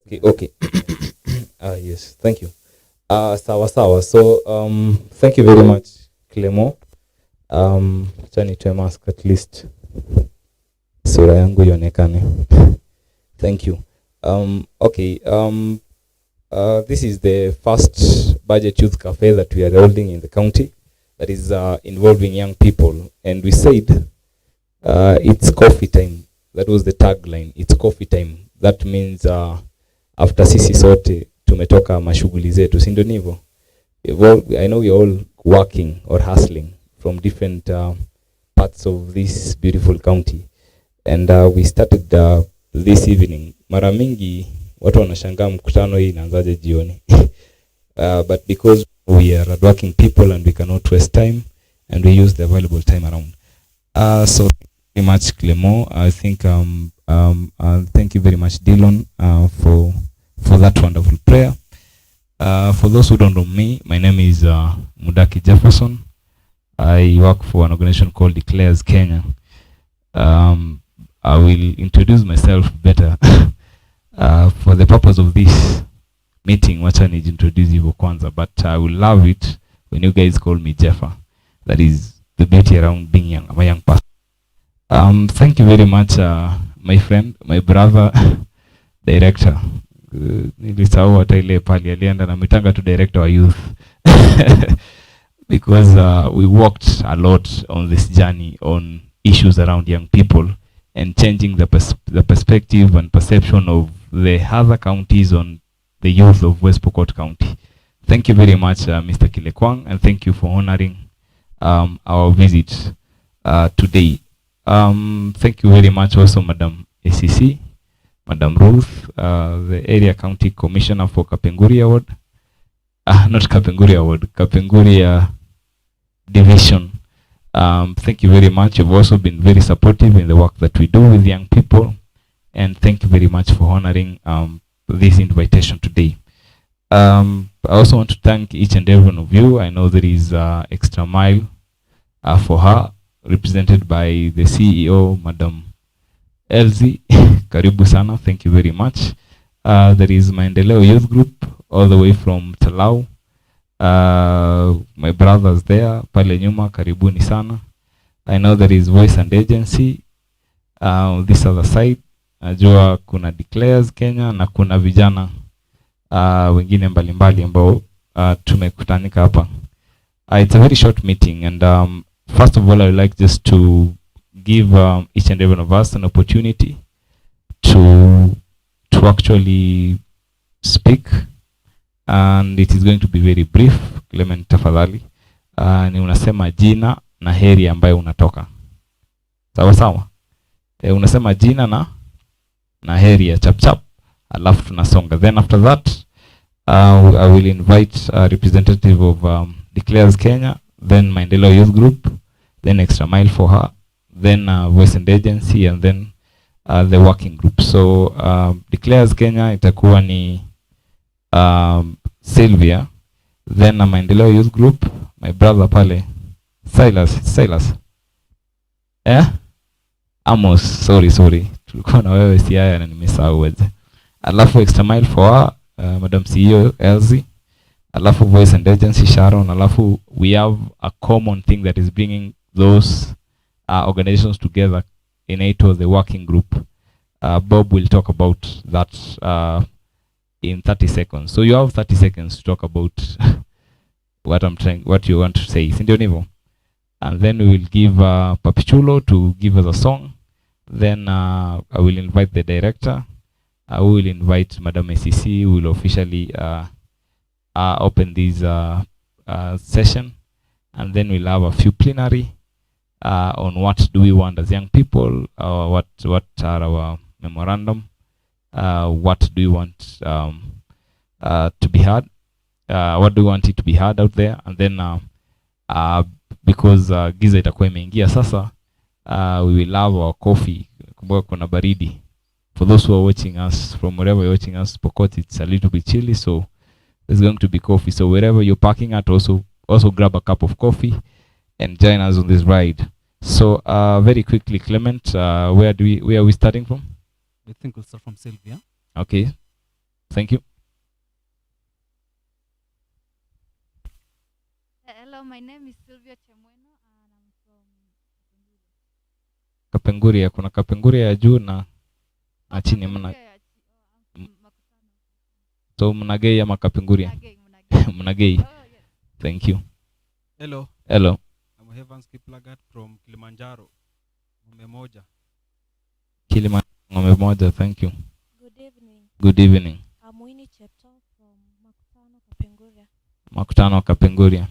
Okay, okay. Yes, thank you. Sawa sawa. So, thank you very much, Clemo. Acha nitoe mask at least sura yangu ionekane. Thank you. Okay. This is the first budget youth cafe that we are holding in the county that is involving young people, and we said it's coffee time. That was the tagline. It's coffee time. That means after sisi sote tumetoka mashughuli zetu, si ndio hivyo? I know we're all working or hustling from different parts of this beautiful county, and we started this evening. Mara mingi watu wanashangaa mkutano hii inaanzaje jioni. But because we are working people and we cannot waste time, and we use the available time around. So very much, Clemo. I think thank you very much, Dylan, for that wonderful prayer. For those who don't know me, my name is Mudaki Jefferson. I work for an organization called Declares Kenya. I will introduce myself better. For the purpose of this meeting, wacha introduce hivyo kwanza, but I will love it when you guys call me Jeffa. That is the beauty around being young. I'm a young person. Thank you very much, my friend, my brother, director. Nilisahau hata ile pali alienda na mitanga to director wa youth. Because we worked a lot on this journey on issues around young people and changing the perspective and perception of the other counties on the youth of West Pokot County. Thank you very much, Mr. Kilekwang, and thank you for honoring our visit today. Thank you very much also, Madam ACC, Madam Ruth, the Area County Commissioner for Kapenguria Ward. Not Kapenguria Ward, Kapenguria Division. Thank you very much. You've also been very supportive in the work that we do with young people. And thank you very much for honoring this invitation today. I also want to thank each and every one of you. I know there is extra mile for her, represented by the CEO, Madam Elsie. Karibu sana, thank you very much. There is Maendeleo Youth Group, all the way from Talau. My brothers there, pale nyuma, karibuni sana. I know there is Voice and Agency, this other side. Najua kuna Declares Kenya na kuna vijana wengine mbalimbali ambao tumekutanika hapa. It's a very short meeting, and first of all, I would like just to give each and every one of us an opportunity to actually speak, and it is going to be very brief. Clement, tafadhali, ni unasema jina na heri ambayo unatoka. Sawa sawa? Unasema jina na heri ya chap chap, alafu tunasonga. Then after that, I will invite a representative of Declares Kenya, then Maendeleo Youth Group, then Extra Mile for her, then Voice and Agency, and then the working group. So Declares Kenya itakuwa ni Sylvia, then Maendeleo Youth Group, my brother pale Silas. Amos, sorry. Tulikuwa na wewe siaya na nimesahau wewe. Alafu Extra Mile for her, Madam CEO Elsie. Alafu Voice and Agency Sharon. Alafu we have a common thing that is bringing those organizations together in NATO, the working group. Bob will talk about that in 30 seconds. So you have 30 seconds to talk about what you want to say. Sindio nivo? And then we will give Papichulo to give us a song. Then I will invite the director. I will invite Madam ACC, who will officially open this session. And then we'll have a few plenary on what do we want as young people, what are our memorandum, what do we want to be heard, what do we want it to be heard out there. And then because giza itakuwa imeingia sasa, we will have our coffee. Kumbuka kuna baridi. For those who are watching us from wherever you're watching us, Pokot, it's a little bit chilly, so there's going to be coffee. So wherever you're parking at, also grab a cup of coffee and join us on this ride. So very quickly, Clement, where are we starting from? I think we'll start from Sylvia. Okay. Thank you. Hello, my name is Sylvia Chemweno and I'm from Kapenguria, kuna Kapenguria ya juu na chini mna. So Mnagei ama Kapenguria? Mnagei. Oh, yes. Thank you. Hello, Hello. I'm Evans Kiplagat from Kilimanjaro, Ng'ombe Moja. Ng'ombe Moja, thank you. Good evening. Good evening. I'm Winnie Chepto from Makutano, Kapenguria. Makutano Kapenguria.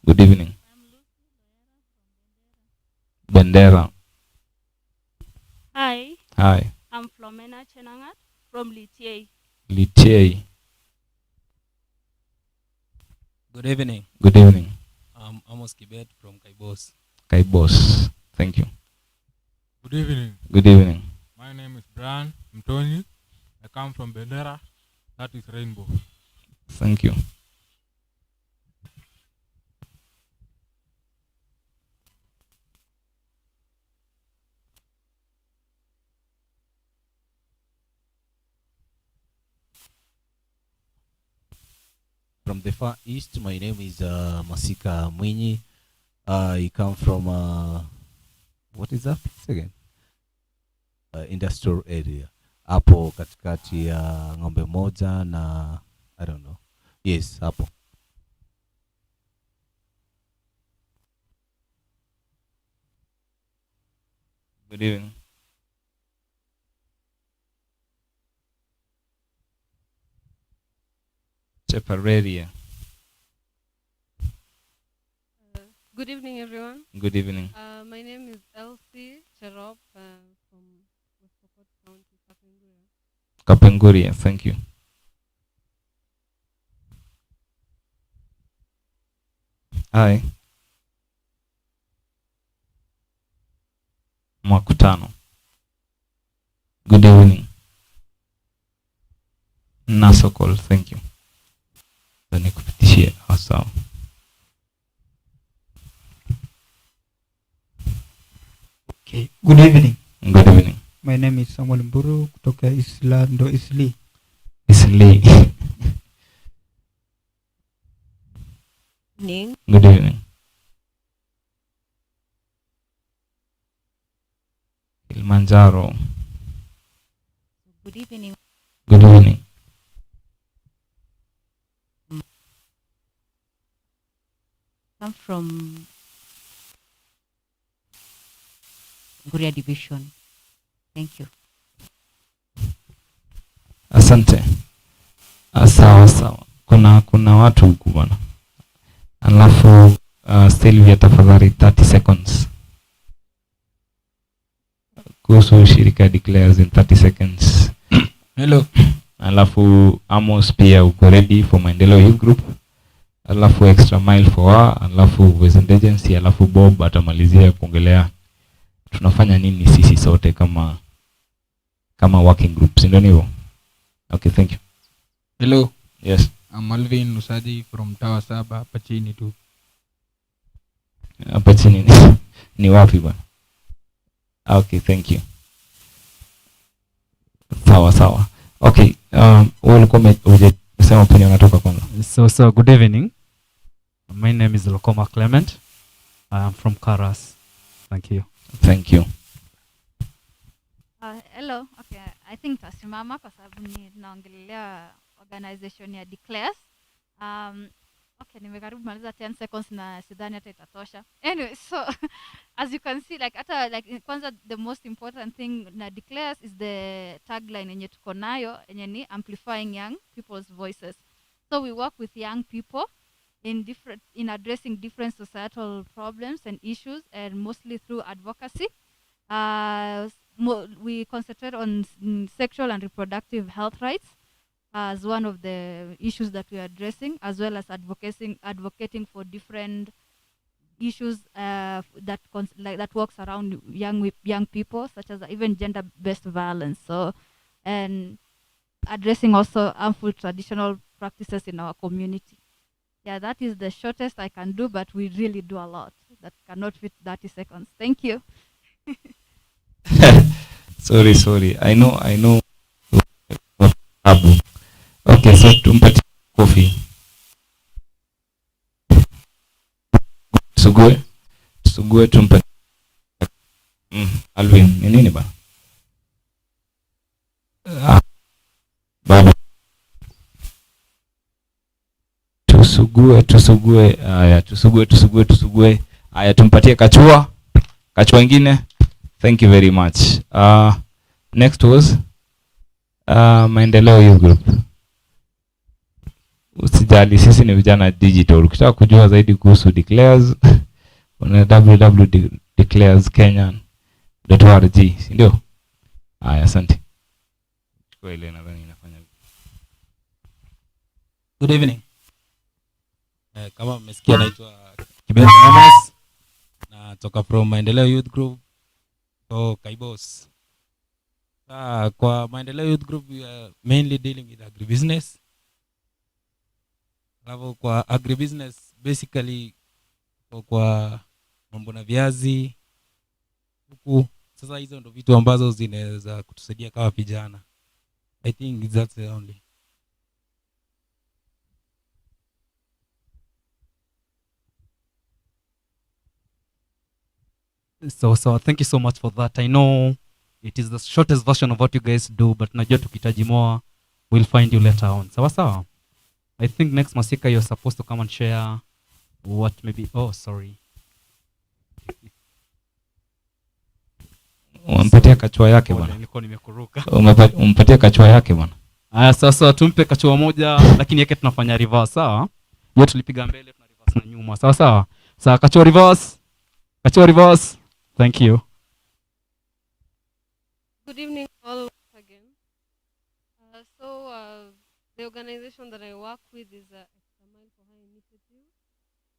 Good evening. I'm Lucy Loera from Bendera. Hi, Hi. I'm Flomena Chenangat from Litier. Litier. Good evening. Good evening. I'm Amos Kibet from Kaibos. Kaibos. Thank you. Good evening. Good evening. My name is Brian Mtoni. I come from Bendera. That is Rainbow. Thank you. From the far east, my name is Masika Mwinyi. I come from, what is that again? Industrial area. Hapo katikati ya Ng'ombe Moja na, I don't know. Yes, hapo. Good evening. Chepareria. Good evening, everyone. Good evening. My name is Elsie Cherop from West Pokot County, Kapenguria. Kapenguria, thank you. Hi. Makutano. Good evening. Nasokol, thank you. Nikupitishie sawa. Okay. Good evening. Good evening. My name is Samuel Mburu kutoka Islando Isli. Isli. Evening. Good evening. Kilimanjaro. Good evening. Good evening. I'm from Guria Division. Thank you. Asante. Sawa sawa. Kuna watu huku bwana. Alafu Sylvia tafadhali 30 seconds. Kuhusu shirika declares in 30 seconds. Hello. Alafu Amos pia uko ready for Maendeleo Youth Group. Alafu Extra Mile for her, alafu Wizard Agency, alafu Bob atamalizia kuongelea tunafanya nini sisi sote kama working groups. Ndio hivyo. Okay, thank you. Hello. Yes. I'm Malvin Nusaji from Tower Saba, hapa chini tu. Hapa chini ni wapi bwana? Okay, thank you. Sawa. Okay, ulikuwa umesema opinion unatoka kwanza. So good evening. My name is Lokoma Clement. I am from Karas. Thank you. Thank you. Hello. Okay, I think tasimama kwa sababu naongelea organization ya Declares. Okay, nimekaribu maliza 10 seconds na sidhani hata itatosha. Anyway, so as you can see, kwanza the most important thing na Declares is the tagline yenye tuko nayo yenye ni amplifying young people's voices. So we work with young people in addressing different societal problems and issues, and mostly through advocacy. We concentrate on sexual and reproductive health rights as one of the issues that we are addressing, as well as advocating for different issues that works around young people, such as even gender-based violence. So, and addressing also harmful traditional practices in our community. Yeah, that is the shortest I can do, but we really do a lot that cannot fit 30 seconds. Thank you. Sorry. I know. Abu. Okay, so tumpatie coffee. Sugue tumpatie. Alvin, ni nini ba? Baba. Tusugue. Aya, tusugue. Aya, tumpatie kachua ingine. Thank you very much. Next was Maendeleo Youth Group. Usijali, sisi ni vijana digital. Ukitaka kujua zaidi kuhusu Declares, una www.declareskenya.org, si ndio? Haya, asante. Kwa ile nadhani inafanya. Good evening. Kama mmesikia, naitwa Kibet Amos, natoka from Maendeleo Youth Group, so Kaibos. Kwa Maendeleo Youth Group, we are mainly dealing with agribusiness. Alafu kwa agribusiness basically kwa mambo na viazi huku. Sasa hizo ndo vitu ambazo zinaweza kutusaidia kama vijana. I think that's the only. So thank you so much for that. I know it is the shortest version of what you guys do, but najua tukitaji more, we'll find you later on. Sawa. I think next Masika, you're supposed to come and share what maybe. Oh, sorry. Umpatie kachua yake bwana. Nilikuwa nimekuruka. Umpatie kachua yake bwana. Aya, sasa tumpe kachua moja, lakini yake tunafanya reverse, sawa? Yeye tulipiga mbele, tuna reverse na nyuma. Sawa. Sasa kachua reverse. Thank you. Good evening all once again. The organization that I work with is Extra Mile for Her Initiative.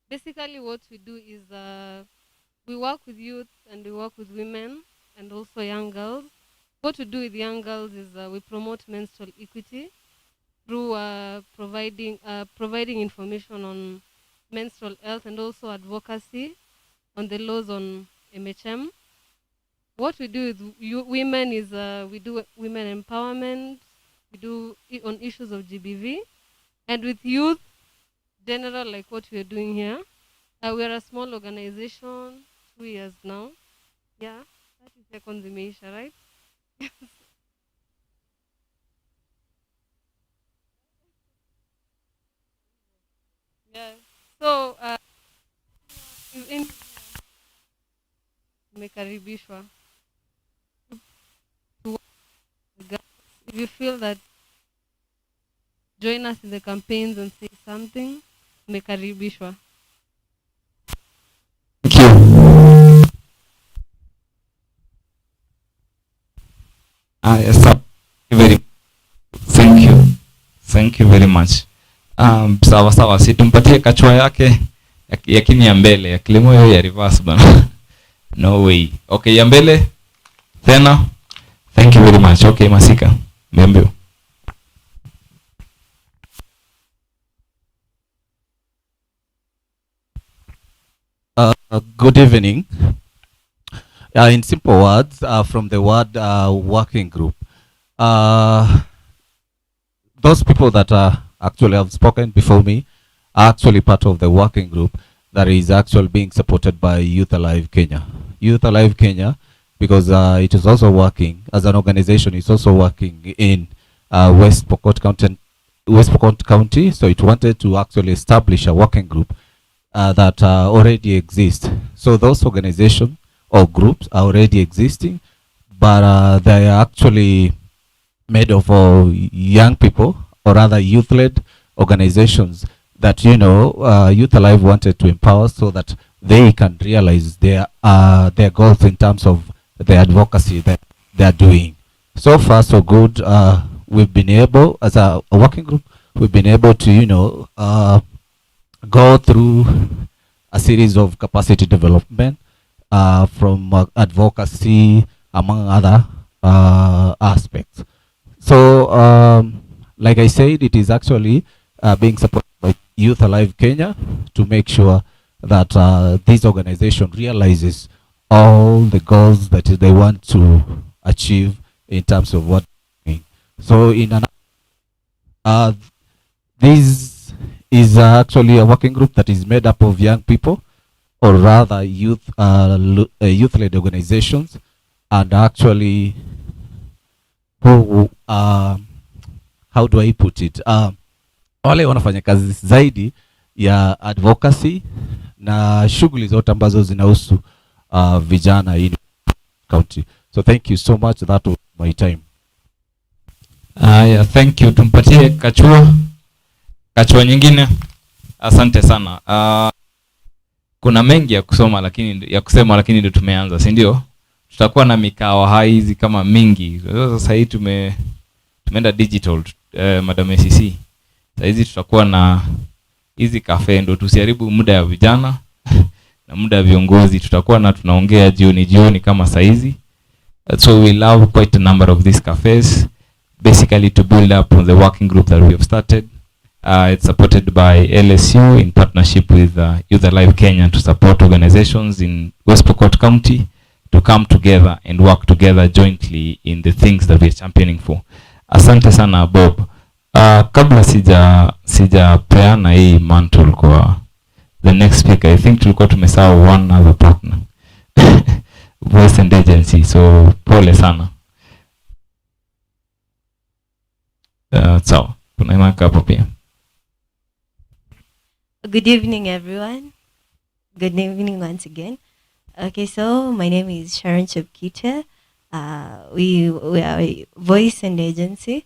Basically what we do is we work with youth and we work with women and also young girls. What we do with young girls is we promote menstrual equity through providing information on menstrual health and also advocacy on the laws on MHM. What we do with women is we do women empowerment, we do on issues of GBV, and with youth, general, like what we are doing here. We are a small organization, 2 years now. Yeah, 30 seconds imeisha, right? Yeah. So, umekaribishwa. If you feel that, join us in the campaigns and say something, umekaribishwa. Thank you. Yes, thank you very much. Sawa, si tumpatie kachua yake yakini ya mbele, ya kilimo hiyo ya reverse bana. No way. Okay, ya mbele tena. Thank you very much. Okay, Masika. Mbio. Good evening. In simple words, from the word working group, those people that actually have spoken before me are actually part of the working group that is actually being supported by Youth Alive Kenya. Youth Alive Kenya, because it is also working as an organization, it's also working in West Pokot County, so it wanted to actually establish a working group that already exist. So those organizations or groups are already existing, but they are actually made of young people or rather youth-led organizations that, you know, Youth Alive wanted to empower so that they can realize their goals in terms of the advocacy that they are doing. So far, so good. We've been able, as a working group, we've been able to, you know, go through a series of capacity development from advocacy, among other aspects. So, like I said, it is actually being supported by Youth Alive Kenya to make sure that this organization realizes all the goals that they want to achieve in terms of what. So this is actually a working group that is made up of young people, or rather youth-led organizations, and actually who how do I put it, wale wanafanya kazi zaidi ya advocacy na shughuli zote ambazo zinahusu vijana in county. So thank you so much, that was my time. Yeah, thank you. Tumpatie kachua nyingine. Asante sana. Kuna mengi ya kusema lakini ndio tumeanza, si ndio? Tutakuwa na mikawa hizi kama mingi. Sasa hii tumeenda digital, Madam ACC. Sasa hizi tutakuwa na hizi cafe, ndio tusiharibu muda ya vijana na muda ya viongozi. Tutakuwa na tunaongea jioni kama saizi. So we love quite a number of these cafes, basically to build up on the working group that we have started. It's supported by LSU in partnership with Youth Alive Kenya to support organizations in West Pokot County to come together and work together jointly in the things that we are championing for. Asante sana Bob. Kabla sija peana hii mantle kwa the next speaker, I think tulikuwa tumesahau one other partner. Voice and Agency, so pole sana. Sawa, tunaimaka hapo pia. Good evening, everyone. Good evening once again. Okay, so my name is Sharon Chepkita. We are a voice and agency.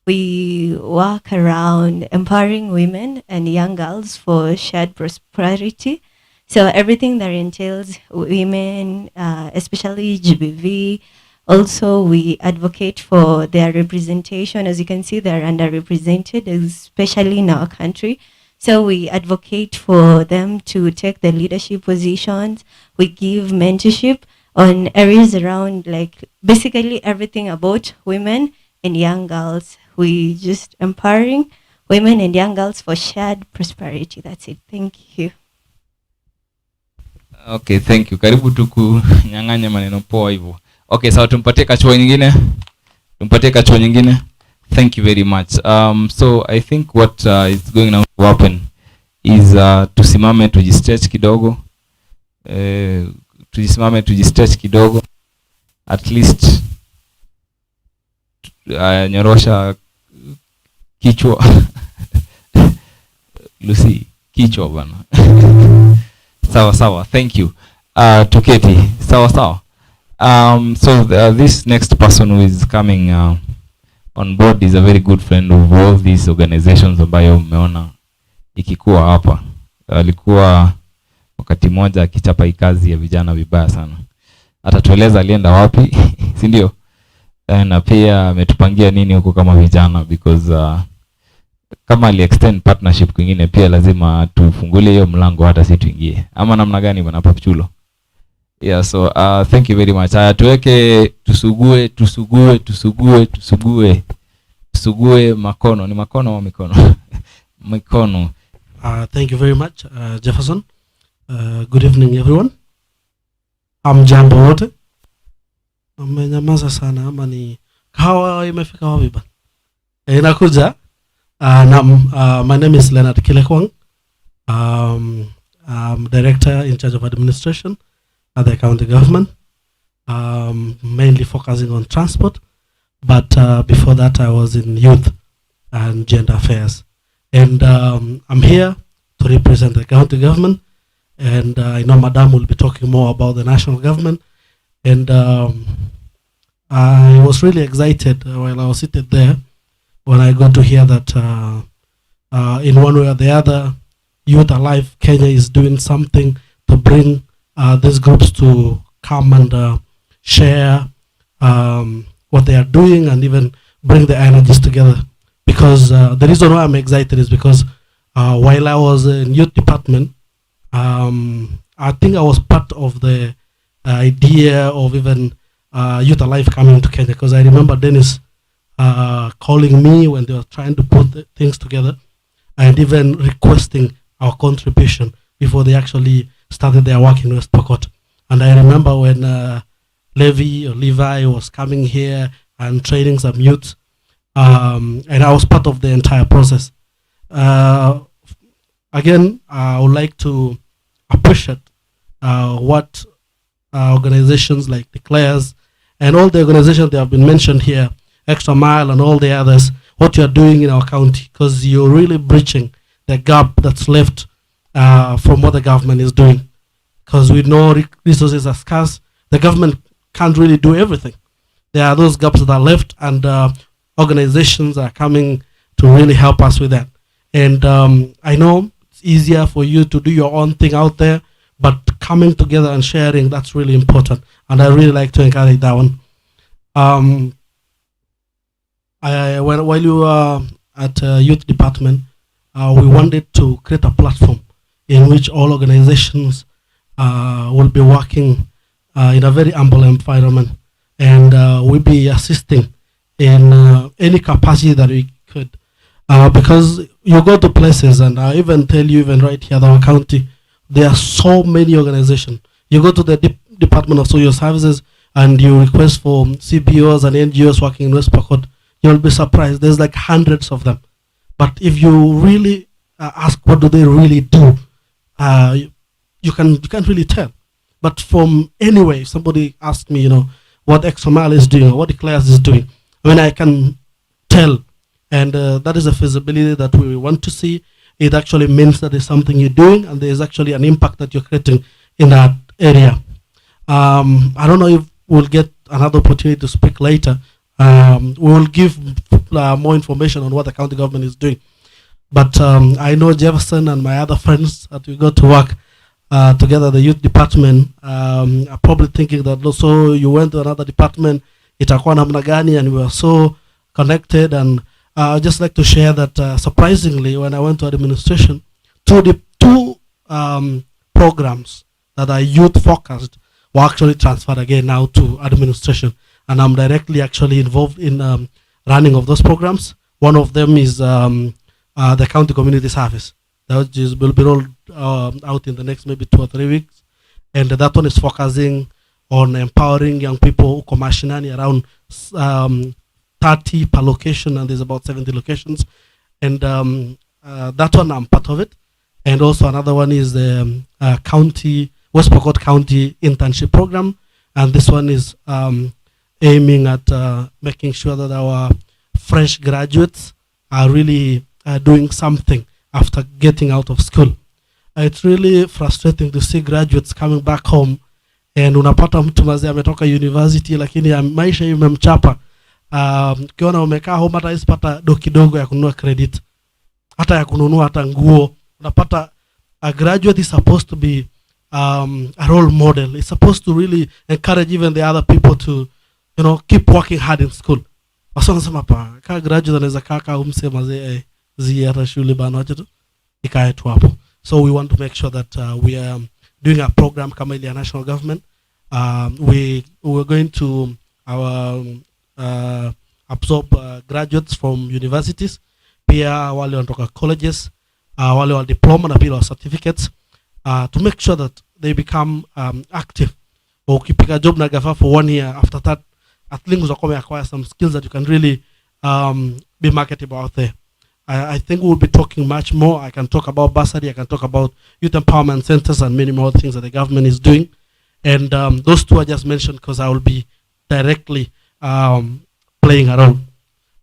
We work around empowering women and young girls for shared prosperity. So everything that entails women, especially GBV. Also, we advocate for their representation. As you can see, they're underrepresented, especially in our country. So we advocate for them to take the leadership positions. We give mentorship on areas around, like, basically everything about women and young girls. We just empowering women and young girls for shared prosperity. That's it. Thank you. Okay, thank you. Karibu tukunyang'anya maneno poa hivyo. Okay, sawa, tumpatie kachua nyingine. Thank you very much. So I think what is going now to happen is tusimame tujistretch kidogo. At least nyorosha kichwa. Lucy, kichwa bana. Sawa, thank you. Tuketi, sawa. So this next person who is coming on board is a very good friend of all these organizations ambayo umeona ikikuwa hapa. Alikuwa wakati moja akichapa hii kazi ya vijana vibaya sana. Atatueleza alienda wapi, si ndio? Na pia ametupangia nini huko kama vijana, because kama ali extend partnership kwingine pia lazima tufungulie hiyo mlango hata si tuingie. Ama namna gani bwana Papuchulo? Yeah, so thank you very much. Tuweke tusugue makono. Ni makono au mikono? Mikono. Thank you very much, Jefferson. Good evening, everyone. Jambo wote. Amenyamaza sana ama ni kahawa imefika wapi bana? Inakuja. My name is Leonard Kilekwang. I'm director in charge of administration at the county government, mainly focusing on transport. But before that, I was in youth and gender affairs. And I'm here to represent the county government. And I know Madam will be talking more about the national government. And I was really excited while I was sitting there when I got to hear that in one way or the other, Youth Alive Kenya is doing something to bring these groups to come and share what they are doing and even bring the energies together. Because the reason why I'm excited is because while I was in youth department, I think I was part of the idea of even Youth Alive coming to Kenya, because I remember Dennis calling me when they were trying to put things together and even requesting our contribution before they actually started their work in West Pokot. And I remember when Levi or Levi was coming here and training some youth, and I was part of the entire process. Again, I would like to appreciate what organizations like Declares and all the organizations that have been mentioned here, Extra Mile and all the others, what you are doing in our county, because you're really breaching the gap that's left from what the government is doing. Because we know resources are scarce, the government can't really do everything. There are those gaps that are left, and organizations are coming to really help us with that. And I know it's easier for you to do your own thing out there, but coming together and sharing, that's really important. And I really like to encourage that one. While you were at youth department, we wanted to create a platform in which all organizations will be working in a very humble environment, and we'll be assisting in any capacity that we could. Because you go to places, and I even tell you, even right here in our county, there are so many organizations. You go to the Department of Social Services and you request for CBOs and NGOs working in West Pokot, you'll be surprised. There's like hundreds of them. But if you really ask what do they really do, you can't really tell. But from anyway, somebody asked me, what Extra Mile is doing or what Declares is doing, I can tell. And that is a feasibility that we want to see. It actually means that there's something you're doing and there's actually an impact that you're creating in that area. I don't know if we'll get another opportunity to speak later. We will give more information on what the county government is doing. But I know Jefferson and my other friends that we go to work together, the youth department, are probably thinking that, so you went to another department, itakuwa namna gani, and we were so connected. And I'd just like to share that surprisingly, when I went to administration, two programs that are youth focused were actually transferred again now to administration. And I'm directly actually involved in running of those programs. One of them is the county community service. That will be rolled out in the next maybe 2 or 3 weeks. And that one is focusing on empowering young people, Mashinani, around 30 per location, and there's about 70 locations. And that one, I'm part of it. And also another one is the West Pokot County Internship Program. And this one is aiming at making sure that our fresh graduates are really doing something after getting out of school. It's really frustrating to see graduates coming back home and unapata mtu mazee ametoka university lakini maisha imemchapa. Ukiona umekaa home hata isipata do kidogo ya kununua credit, hata ya kununua hata nguo. Unapata a graduate is supposed to be a role model. It's supposed to really encourage even the other people to keep working hard in school. Wasa nasema pa ka graduate anaweza kaka umse mazee hata shule bana wacha tu ikae tu hapo. So we want to make sure that we are doing a program kama ile ya national government. We're going to absorb graduates from universities, pia wale wanatoka colleges, wale wa diploma na pia wa certificates, to make sure that they become active. Ukipiga job na gafa for 1 year, after that at least utakome acquire some skills that you can really be marketable out there. I think we'll be talking much more. I can talk about bursary, I can talk about youth empowerment centers and many more things that the government is doing. And those two I just mentioned because I will be directly playing a role.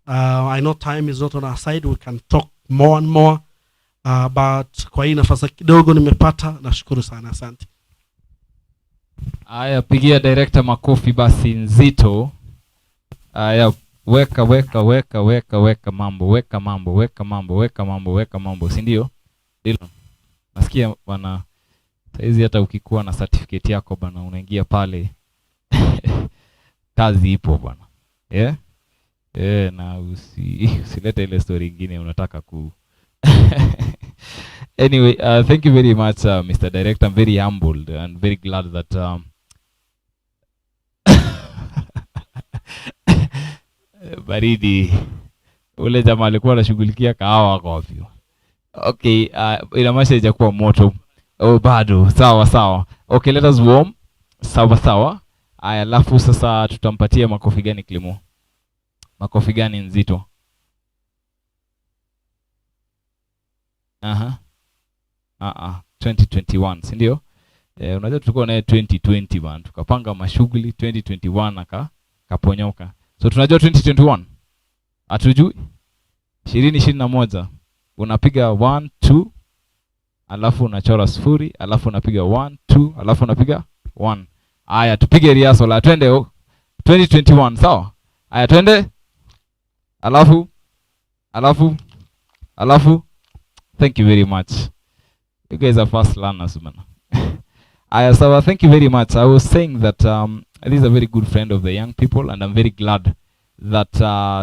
I know time is not on our side. We can talk more and more. But kwa hii nafasi kidogo nimepata, nashukuru sana, asante. Aya, pigia director makofi basi nzito. Aya, weka mambo, si ndio? Dilo. Nasikia bana, saizi hata ukikuwa na certificate yako bana unaingia pale. Kazi ipo bana. Na usilete ile story nyingine unataka ku. Anyway, thank you very much, Mr. Director. I'm very humbled and very glad that baridi ule jamaa alikuwa anashughulikia kahawa kwa hivyo. Okay, ina message kuwa moto. Bado sawa. Okay, let us warm. Sawa. Aya, alafu sasa tutampatia makofi gani Klimo? Makofi gani nzito? Aha. 2021, si ndio? Unajua tulikuwa naye 2020 bana. Tukapanga mashughuli 2021 kaponyoka. So tunajua 2021. Hatujui. 2021 unapiga 1 2 alafu unachora sifuri, alafu unapiga 1 2 alafu unapiga 1. Aya, tupige rehearsal. Twende 2021, sawa? Aya, twende. Alafu thank you very much. You guys are fast learners, man. Aya, so thank you very much. I was saying that this is a very good friend of the young people, and I'm very glad that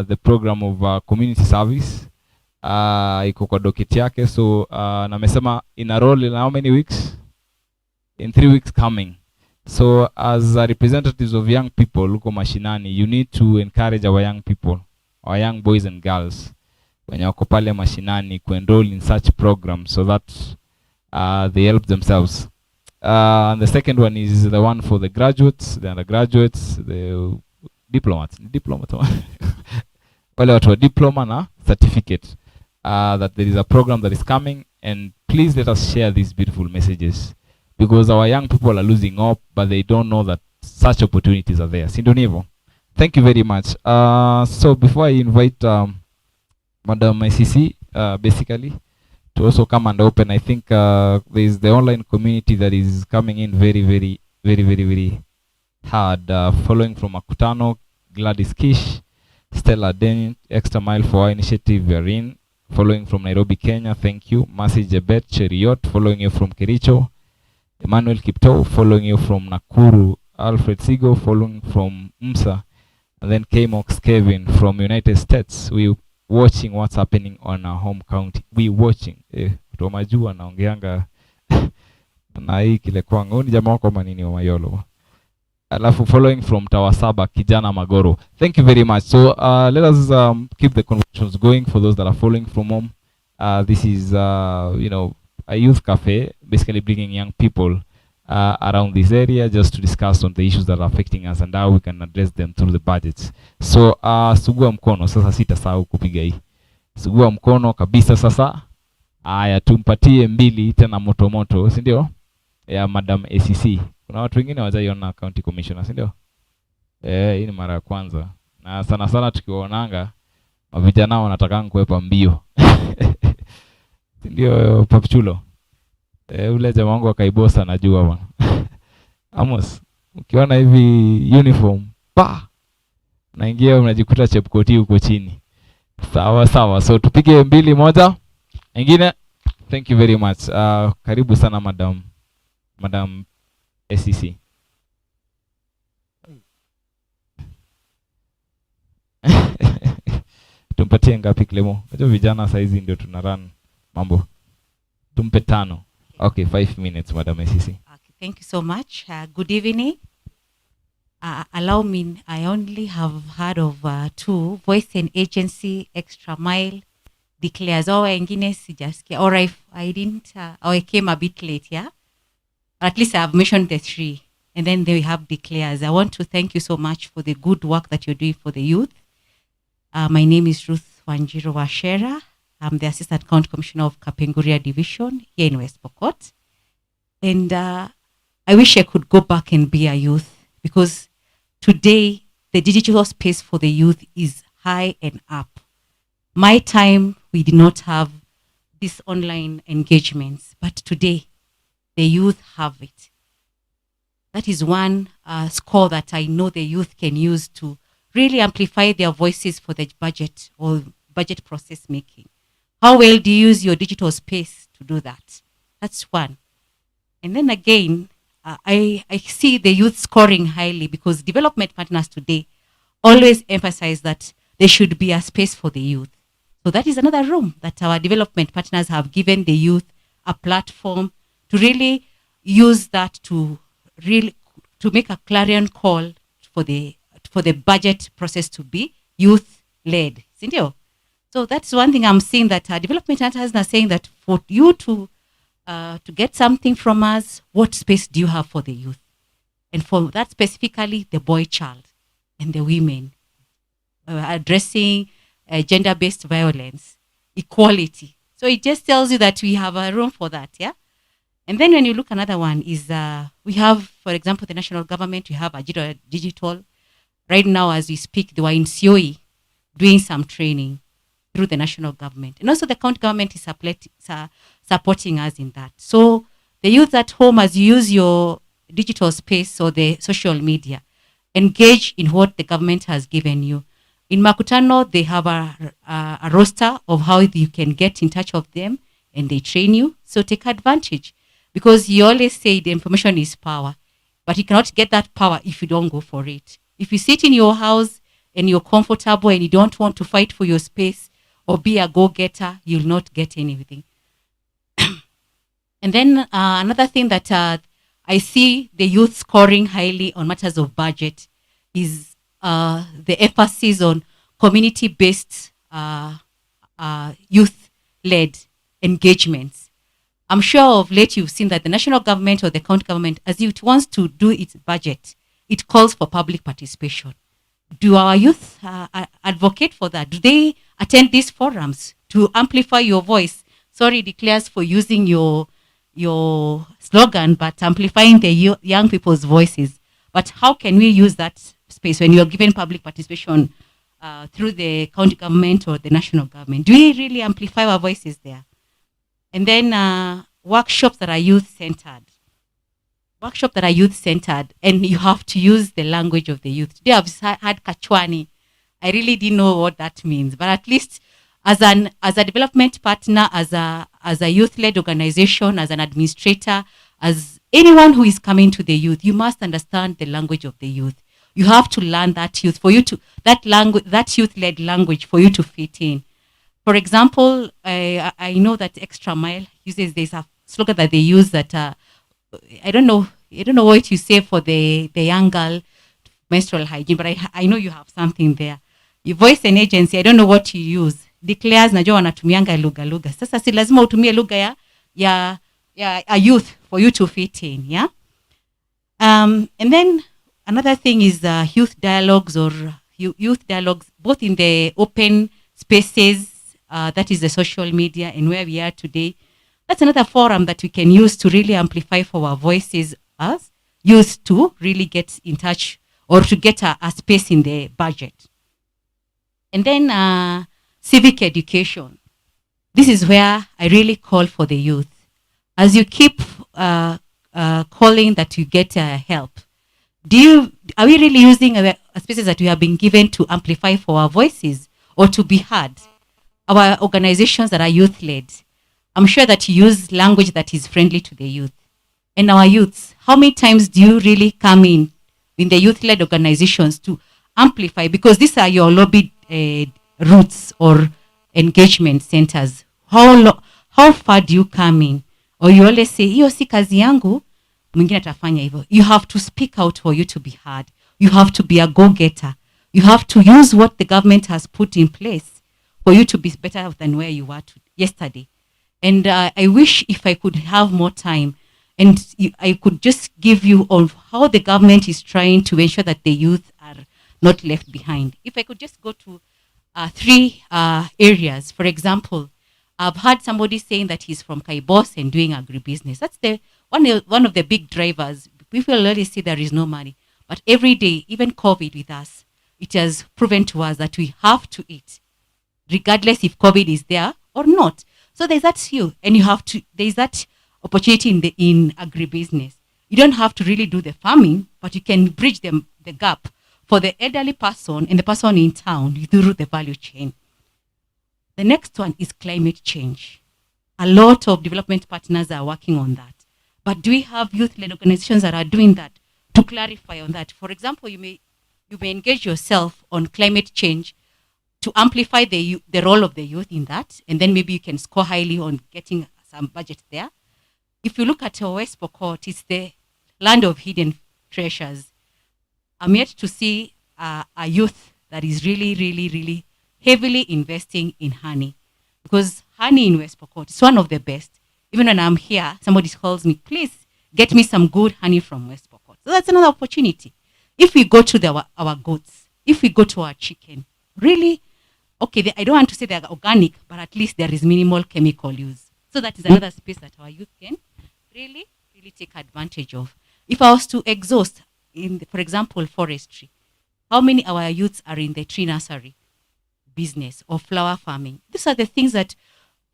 the program of community service iko kwa docket yake. So namesema ina roll in how many weeks? In 3 weeks coming. So as representatives of young people huko mashinani, you need to encourage our young people, our young boys and girls wenye wako pale mashinani kuenroll in such programs so that they help themselves. And the second one is the one for the graduates, the undergraduates, the diplomats. Wale watu wa diploma na certificate. That there is a program that is coming, and please let us share these beautiful messages, because our young people are losing hope, but they don't know that such opportunities are there. Sindonivo. Thank you very much. So before I invite Madam ICC, basically, to also come and open, I think there is the online community that is coming in very hard. Following from Makutano, Gladys Kish, Stella Den, Extra Mile for Our Initiative, Verin. Following from Nairobi, Kenya, thank you. Mercy Jebet Cheriot, following you from Kericho. Emmanuel Kipto, following you from Nakuru. Alfred Sigo, following from Msa. And then K-Mox Kevin from United States. We watching what's happening on our home county. We watching. Tomajua naongeanga na hii kile kwangu. Ni jamaa wako manini wa Mayolo. Alafu following from Tawasaba, Kijana Magoro. Thank you very much. So let us keep the conversations going for those that are following from home. This is a youth cafe, basically bringing young people around this area just to discuss on the issues that are affecting us and how we can address them through the budgets. So sugua mkono sasa, sitasahau kupiga hii. Sugua mkono kabisa sasa. Aya, tumpatie mbili tena moto moto, si ndio? Ya Madam ACC. Kuna watu wengine hawajaiona county commissioner, si ndio? Hii ni mara ya kwanza. Na sana sana tukiwaonanga vijana wanataka kuepa mbio. Si ndio Papchulo? Ule jamaa wangu akaibosa najua bwana. Amos, ukiona hivi uniform, naingia unajikuta Chepkoti huko chini. Sawa sawa. So tupige mbili moja. Ingine. Thank you very much. Karibu sana Madam ACC. Tumpatie ngapi Clemo? Unajua vijana saizi ndio tunarun mambo. Tumpe 5. Okay, 5 minutes, Madam ACC. Okay, thank you so much. Good evening. Allow me, I only have heard of 2, Voice and Agency, Extra Mile, Declares. Or wengine sijasikia. Or if I didn't, or I came a bit late, yeah? At least I have mentioned the 3. And then they have Declares. I want to thank you so much for the good work that you're doing for the youth. My name is Ruth Wanjiro Washera. I'm the Assistant County Commissioner of Kapenguria Division here in West Pokot. And I wish I could go back and be a youth, because today the digital space for the youth is high and up. My time, we did not have these online engagements, but today the youth have it. That is one score that I know the youth can use to really amplify their voices for the budget or budget process making. How well do you use your digital space to do that? That's one. And then again, I see the youth scoring highly, because development partners today always emphasize that there should be a space for the youth. So that is another room that our development partners have given the youth a platform to really use that to make a clarion call for the budget process to be youth led. So that's one thing I'm seeing, that development partners are saying that for you to get something from us, what space do you have for the youth? and for that specifically the boy child and the women, addressing gender-based violence, equality. So it just tells you that we have a room for that, yeah? And then when you look, another one is we have, for example, the national government, we have Agito Digital. Right now, as we speak, they were in COE doing some training through the national government. And also the county government is supporting us in that. So the youth at home, as you use your digital space or the social media, engage in what the government has given you. In Makutano, they have a roster of how you can get in touch with them, and they train you. So take advantage, because you always say the information is power, but you cannot get that power if you don't go for it. If you sit in your house and you're comfortable and you don't want to fight for your space or be a go-getter, you'll not get anything. And then another thing that I see the youth scoring highly on matters of budget is the emphasis on community-based youth-led engagements. I'm sure of late you've seen that the national government or the county government, as it wants to do its budget, it calls for public participation. Do our youth advocate for that? Do they attend these forums to amplify your voice? Sorry, declares for using your slogan, but amplifying the young people's voices. But how can we use that space when you're given public participation through the county government or the national government? Do we really amplify our voices there? And then workshops that are youth-centered. And you have to use the language of the youth. Today I've had Kachwani. I really didn't know what that means, but at least as a development partner, as a youth-led organization, as an administrator, as anyone who is coming to the youth, you must understand the language of the youth. You have to learn that youth for you to that youth-led language for you to fit in. For example, I know that Extra Mile uses, there's a slogan that they use that I don't know what you say for the young girl menstrual hygiene, but I know you have something there. Your voice and agency, I don't know what you use. Declares najua wanatumianga lugha. Sasa si lazima utumie lugha ya a youth for you to fit in, yeah? And then another thing is youth dialogues both in the open spaces, that is the social media and where we are today. That's another forum that we can use to really amplify for our voices as youth to really get in touch or to get a space in the budget. And then civic education. This is where I really call for the youth. As you keep calling that you get help, are we really using spaces that we have been given to amplify for our voices or to be heard? Our organizations that are youth-led, I'm sure that you use language that is friendly to the youth. And our youths, how many times do you really come in the youth-led organizations to amplify? Because these are your lobby routes or engagement centers. How far do you come in? Or you always say, hiyo si kazi yangu, mwingine atafanya hivyo. You have to speak out for you to be heard. You have to be a go-getter. You have to use what the government has put in place for you to be better than where you were yesterday. And I wish if I could have more time and I could just give you on how the government is trying to ensure that the youth are not left behind. If I could just go to 3 areas. For example, I've heard somebody saying that he's from Kaibos and doing agribusiness. That's one of the big drivers. People already say there is no money. But every day, even COVID with us, it has proven to us that we have to eat, regardless if COVID is there or not. So there's that and there's that opportunity in agribusiness. You don't have to really do the farming, but you can bridge the gap for the elderly person and the person in town through the value chain. The next one is climate change. A lot of development partners are working on that. But do we have youth-led organizations that are doing that to clarify on that? For example, you may engage yourself on climate change to amplify the role of the youth in that, and then maybe you can score highly on getting some budget there. If you look at West Pokot, it's the land of hidden treasures. I'm yet to see a youth that is really, really, really heavily investing in honey, because honey in West Pokot is one of the best. Even when I'm here, somebody calls me, please get me some good honey from West Pokot. So that's another opportunity. If we go to our goats, if we go to our chicken, really, okay, I don't want to say they're organic, but at least there is minimal chemical use. So that is another space that our youth can really take advantage of. If I was to exhaust for example, forestry, how many our youths are in the tree nursery business or flower farming? These are the things that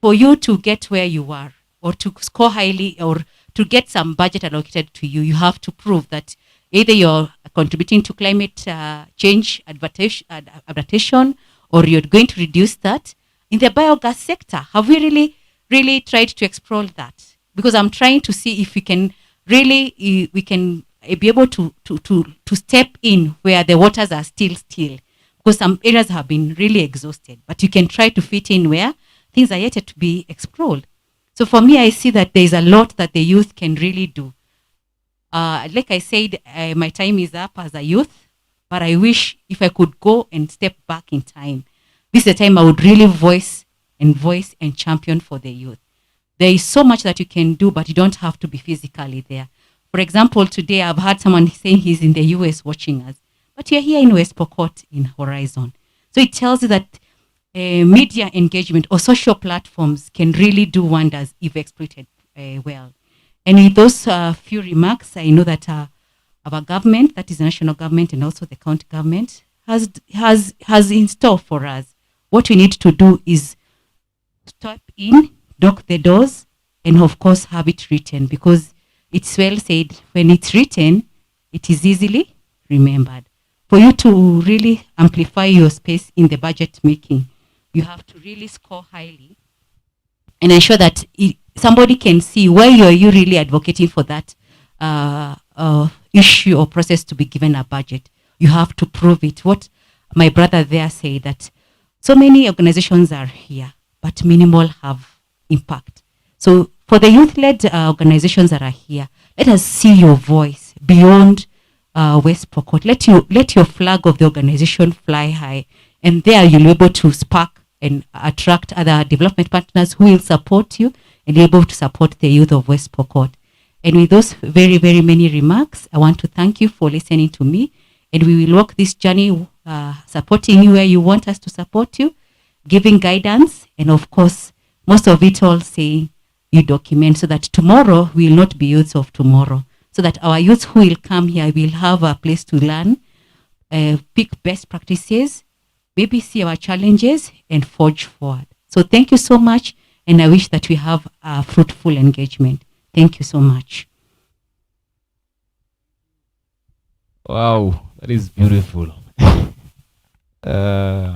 for you to get where you are or to score highly or to get some budget allocated to you, you have to prove that either you're contributing to climate change adaptation or you're going to reduce that. In the biogas sector, have we really tried to explore that? Because I'm trying to see if we can really be able to step in where the waters are still, because some areas have been really exhausted, but you can try to fit in where things are yet to be explored. So for me, I see that there's a lot that the youth can really do. Like I said, my time is up as a youth, but I wish if I could go and step back in time, this is the time I would really voice and champion for the youth. There is so much that you can do, but you don't have to be physically there. For example, today I've heard someone saying he's in the US watching us, but you're here in West Pokot in Horizon. So it tells you that media engagement or social platforms can really do wonders if exploited well. And with those few remarks, I know that our government, that is the national government and also the county government, has in store for us. What we need to do is step in, knock the doors, and of course have it written, because it's well said, when it's written, it is easily remembered. For you to really amplify your space in the budget making, you have to really score highly and ensure that somebody can see why you really advocating for that issue or process to be given a budget. You have to prove it. What my brother there said, that so many organizations are here, but minimal have impact. So for the youth-led organizations that are here, let us see your voice beyond West Pokot. Let your flag of the organization fly high, and there you'll be able to spark and attract other development partners who will support you and be able to support the youth of West Pokot. And with those very, very many remarks, I want to thank you for listening to me, and we will walk this journey supporting you where you want us to support you, giving guidance, and of course, most of it all saying you document so that tomorrow we will not be youths of tomorrow, so that our youths who will come here will have a place to learn, pick best practices, maybe see our challenges and forge forward. So thank you so much, and I wish that we have a fruitful engagement. Thank you so much. Wow, that is beautiful. I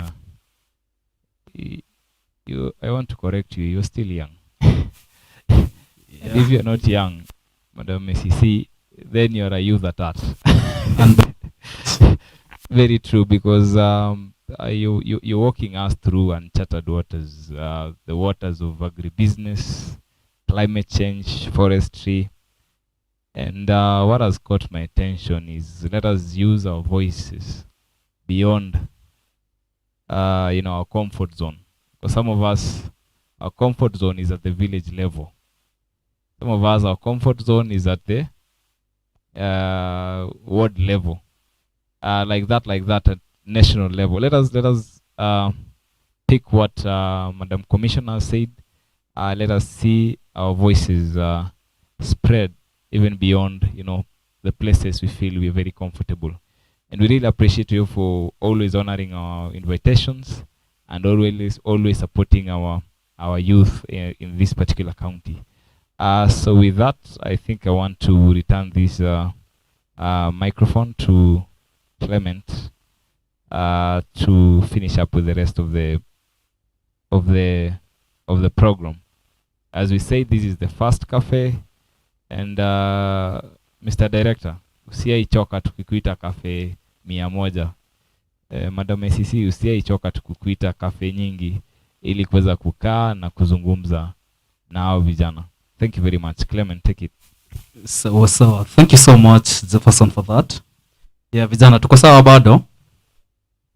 want to correct you. You're still young. If you're not young, Madam Messi, then you're a youth at heart. And very true, because you're walking us through uncharted waters, the waters of agribusiness, climate change, forestry. And what has caught my attention is, let us use our voices beyond our comfort zone. For some of us, our comfort zone is at the village level. Some of us, our comfort zone is at the ward level. Like that at national level. Let us pick what Madam Commissioner said. Let us see our voices spread even beyond, the places we feel we're very comfortable. And we really appreciate you for always honoring our invitations and always supporting our youth in this particular county. So with that, I think I want to return this microphone to Clement to finish up with the rest of the program. As we say, this is the first cafe, and Mr. Director, usiaichoka tukikuita cafe 100. Madam ACC, usiaichoka tukikuita cafe nyingi ili kuweza kukaa na kuzungumza na hao vijana. Thank you very much. Clement, take it. So thank you so much, Jefferson, for that. Yeah, vijana tuko sawa bado?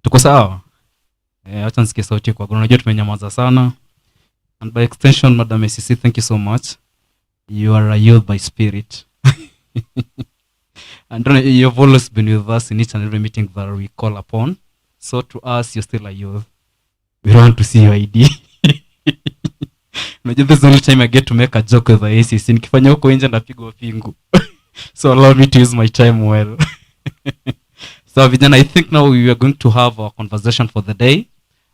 Tuko sawa? Acha nisikie sauti kwa unajua tumenyamaza sana. And by extension, Madam ACC, thank you so much. You are a youth by spirit. And you've always been with us in each and every meeting that we call upon. So to us, you're still a youth. We don't want to see your ID. This is the only time I get to make a joke with the ACC. Nikifanya huko nje napigwa pingu. So allow me to use my time well. So vijana, I think now we are going to have our conversation for the day.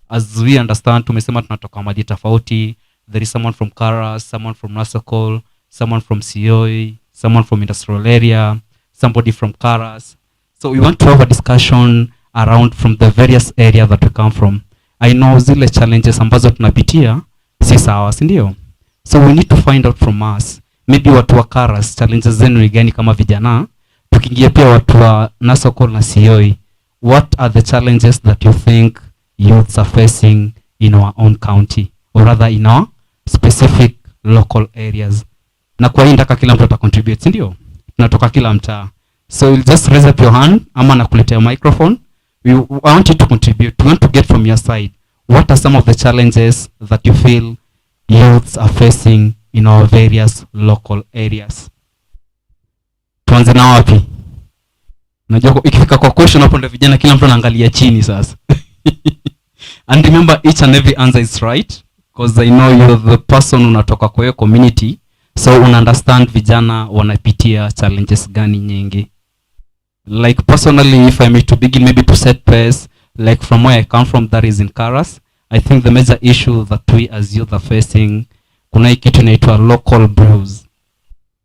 As we understand, tumesema tunatoka mali tofauti. There is someone from Karas, someone from Nasokol, someone from Sioi, someone from industrial area, somebody from Karas. So we want to have a discussion around from the various area that we come from. I know zile challenges ambazo tunapitia si sawa, si ndio? So we need to find out from us. Maybe watu wa Karas, challenges zenu ni gani kama vijana? Tukiingia pia watu wa Nasokol na Sioi, what are the challenges that you think youths are facing in our own county, or rather in our specific local areas? Na kwa hii ndaka kila mtu atacontribute, si ndio? Tunatoka kila mtaa. So you'll just raise up your hand ama nakuletea microphone. I want you to contribute. We want to get from your side, what are some of the challenges that you feel youths are facing in our various local areas? Tuanze na wapi? Unajua ikifika kwa question hapo ndio vijana kila mtu anaangalia chini sasa. And remember, each and every answer is right, because I know you're the person unatoka kwa hiyo community, so una understand vijana wanapitia challenges gani nyingi. Like personally, if I may to begin maybe to set pace, like from where I come from, that is in Karas, I think the major issue that we as youth are facing, kuna hii kitu inaitwa local brews.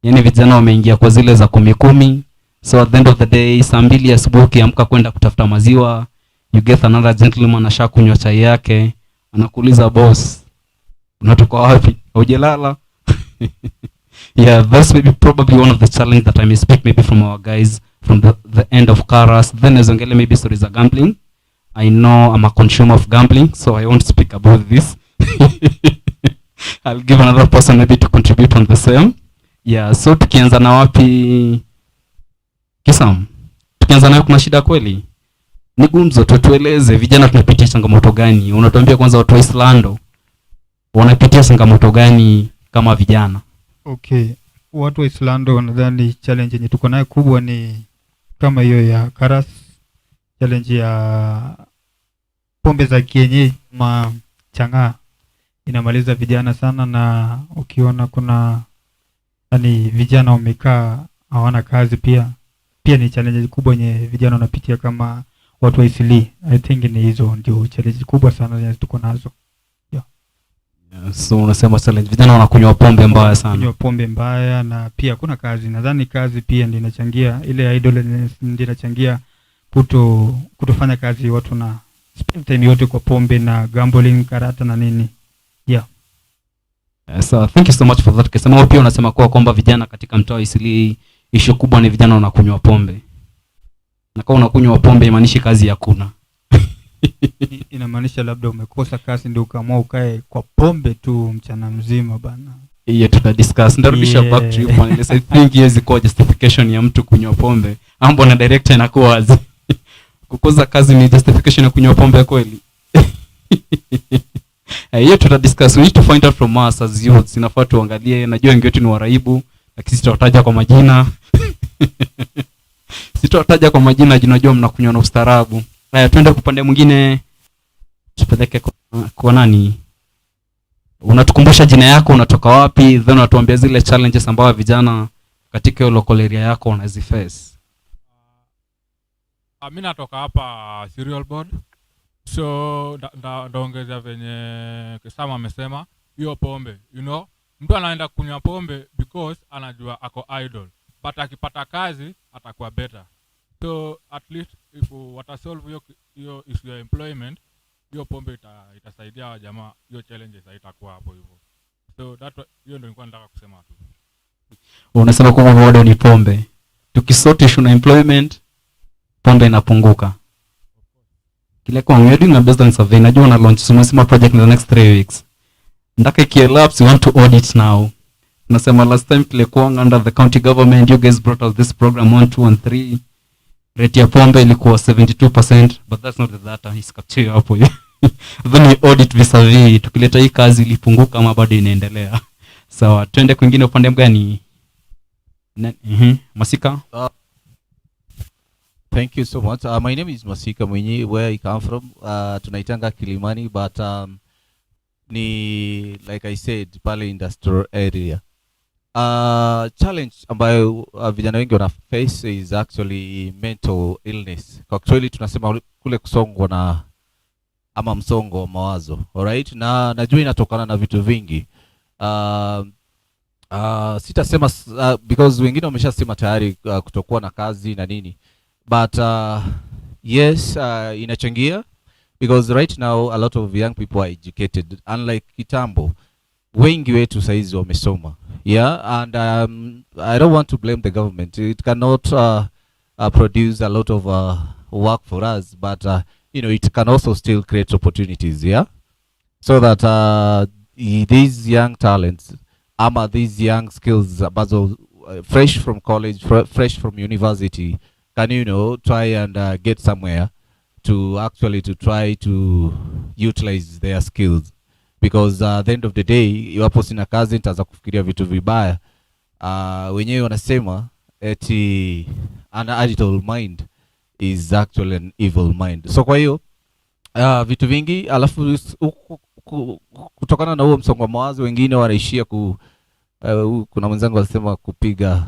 Yani vijana wameingia kwa zile za 10-10. So at the end of the day, saa 2 asubuhi ukiamka kwenda kutafuta maziwa, you get another gentleman ashakunywa chai yake, anakuuliza boss, unatoka wapi? Hujalala? Yeah, that's maybe probably one of the challenge that I may speak maybe from our guys from the end of Karas. Then as Ongele maybe stories of gambling. I know I'm a consumer of gambling, so I won't speak about this. I'll give another person maybe to contribute on the same. Yeah, so tukianza na wapi? Kisam, tukianza nayo kuna shida kweli? Ni gumzo, tueleze vijana tunapitia changamoto gani? Unatuambia kwanza watu wa Islando wanapitia changamoto gani kama vijana? Okay, watu wa Islando nadhani challenge yenye tuko nayo kubwa ni kama hiyo ya Karas, challenge ya pombe za kienyeji chang'aa inamaliza vijana sana, na ukiona kuna yani vijana wamekaa hawana kazi, pia ni challenge kubwa yenye vijana wanapitia kama watu wa Isili. I think ni hizo ndio challenge kubwa sana zenye tuko nazo. Yeah, so unasema challenge vijana wanakunywa pombe mbaya sana. Kunywa pombe mbaya, na pia kuna kazi. Nadhani kazi pia ndio inachangia, ile idleness ndio inachangia kutofanya kazi, watu na spend time yote kwa pombe na gambling, karata na nini. Yeah. So thank you so much for that. Kisema pia unasema kwamba vijana katika mtaa wa Isili issue kubwa ni vijana wanakunywa pombe. Na kama unakunywa pombe imaanishi kazi hakuna. Inamaanisha labda umekosa kazi ndio ukaamua ukae kwa pombe tu mchana mzima bana. Yeah, tutadiscuss. Ndarudisha back to you finally. I think hiyo iko justification ya mtu kunywa pombe. Ambo na director inakuwa wazi. Kukosa kazi ni justification ya kunywa pombe kweli? Hiyo tutadiscuss. We need to find out from us as youths. Inafaa tuangalie, najua wengi wetu ni waraibu, lakini sitawataja kwa majina. Sitawataja kwa majina, najua mnakunywa na ustaarabu. Haya, twende kupande mwingine. Tupeleke kwa nani? Unatukumbusha jina yako, unatoka wapi, then unatuambia zile challenges ambazo vijana katika hiyo local area yako wanaziface. Mimi natoka hapa Cereal Board. So ndaongeza venye Kisama amesema hiyo pombe. You know, mtu anaenda kunywa pombe because anajua ako idle. But akipata kazi atakuwa better. So at least if watasolve hiyo issue ya employment, hiyo pombe itasaidia wa jamaa, hiyo challenges haitakuwa hapo hivyo. So hiyo ndio nilikuwa nataka kusema tu. Unasema kwamba bado ni pombe. Tukisort issue na employment, pombe inapunguka. Kile kwa we're doing a business survey, najua na launch small project in the next 3 weeks. Ndaka kielapse, we want to audit now. Nasema last time tulikuwa under the county government, you guys brought us this program 1, 2 and 3. Rate ya pombe ilikuwa 72%, but that's not the data, is captured hapo. Then we audit vis-a-vis, tukileta hii kazi ilipunguka ama bado inaendelea. Sawa, twende kwingine upande mgani? Masika? Thank you so much. My name is Masika Mwinyi, where I come from. Tunaitanga Kilimani, but ni like I said, pale industrial area. Challenge ambayo vijana wengi wana face is actually mental illness. Kwa Kiswahili tunasema kule kusongwa na ama msongo wa mawazo. Alright? Na najua inatokana na vitu vingi. Sitasema because wengine wameshasema tayari kutokuwa na kazi na nini. But yes, inachangia because right now a lot of young people are educated, unlike kitambo. Wengi wetu saizi wamesoma. Yeah, and I don't want to blame the government. It cannot produce a lot of work for us, but you know, it can also still create opportunities. Yeah, so that these young talents, these young skills, fresh from college, fresh from university, can, you know, try and get somewhere to actually to try to utilize their skills, because at the end of the day, iwapo sina kazi nitaanza kufikiria vitu vibaya. Wenyewe wanasema eti an idle mind is actually an evil mind. So kwa hiyo vitu vingi, alafu kutokana na huo msongo wa mawazo wengine wanaishia kuna mwenzangu alisema kupiga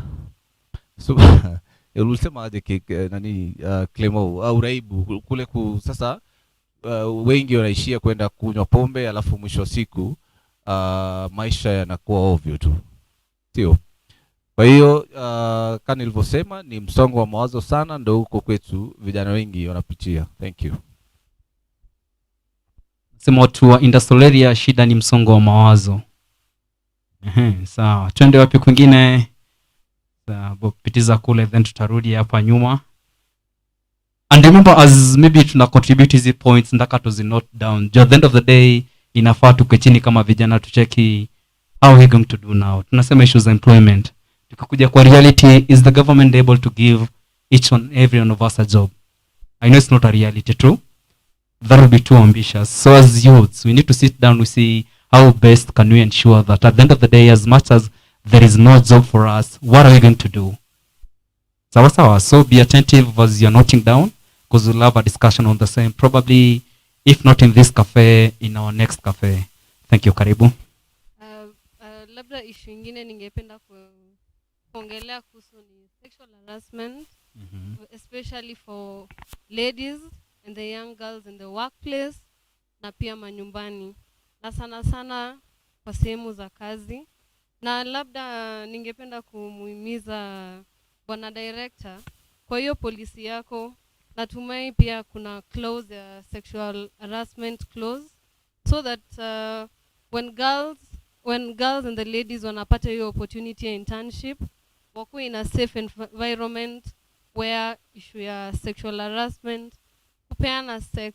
ulisema aje nani Clemo au uraibu kule sasa wengi wanaishia kwenda kunywa pombe, alafu mwisho wa siku maisha yanakuwa ovyo tu, sio? Kwa hiyo kama nilivyosema, ni msongo wa mawazo sana, ndio huko kwetu vijana wengi wanapitia. Thank you. Sema watu wa industrial area, shida ni msongo wa mawazo. Sawa, twende wapi kwingine? Pitiza kule, then tutarudi hapa nyuma. And remember, as maybe tuna contribute hizi points, ndaka tuzi note down. At the end of the day, inafaa tuke chini kama vijana tucheki how we going to do now. Tunasema issues of employment. Tukakuja kwa reality, is the government able to give each and every one of us a job? I know it's not a reality, true? That would be too ambitious. So as youths, we need to sit down, we see how best can we ensure that at the end of the day, as much as there is no job for us, what are we going to do? Sawa. So be attentive as you're noting down, because we'll have a discussion on the same, probably if not in this cafe, in our next cafe. Thank you. Karibu. Labda issue nyingine ningependa kuongelea kuhusu ni sexual harassment, especially for ladies and the young girls in the workplace na pia manyumbani, na sana kwa sehemu za kazi. Na labda ningependa kumuhimiza bwana director, kwa hiyo polisi yako natumai pia kuna clause ya sexual harassment clause, so that when girls and the ladies wanapata hiyo opportunity ya internship, wakuwe in a safe environment where issue ya sexual harassment, kupeana sex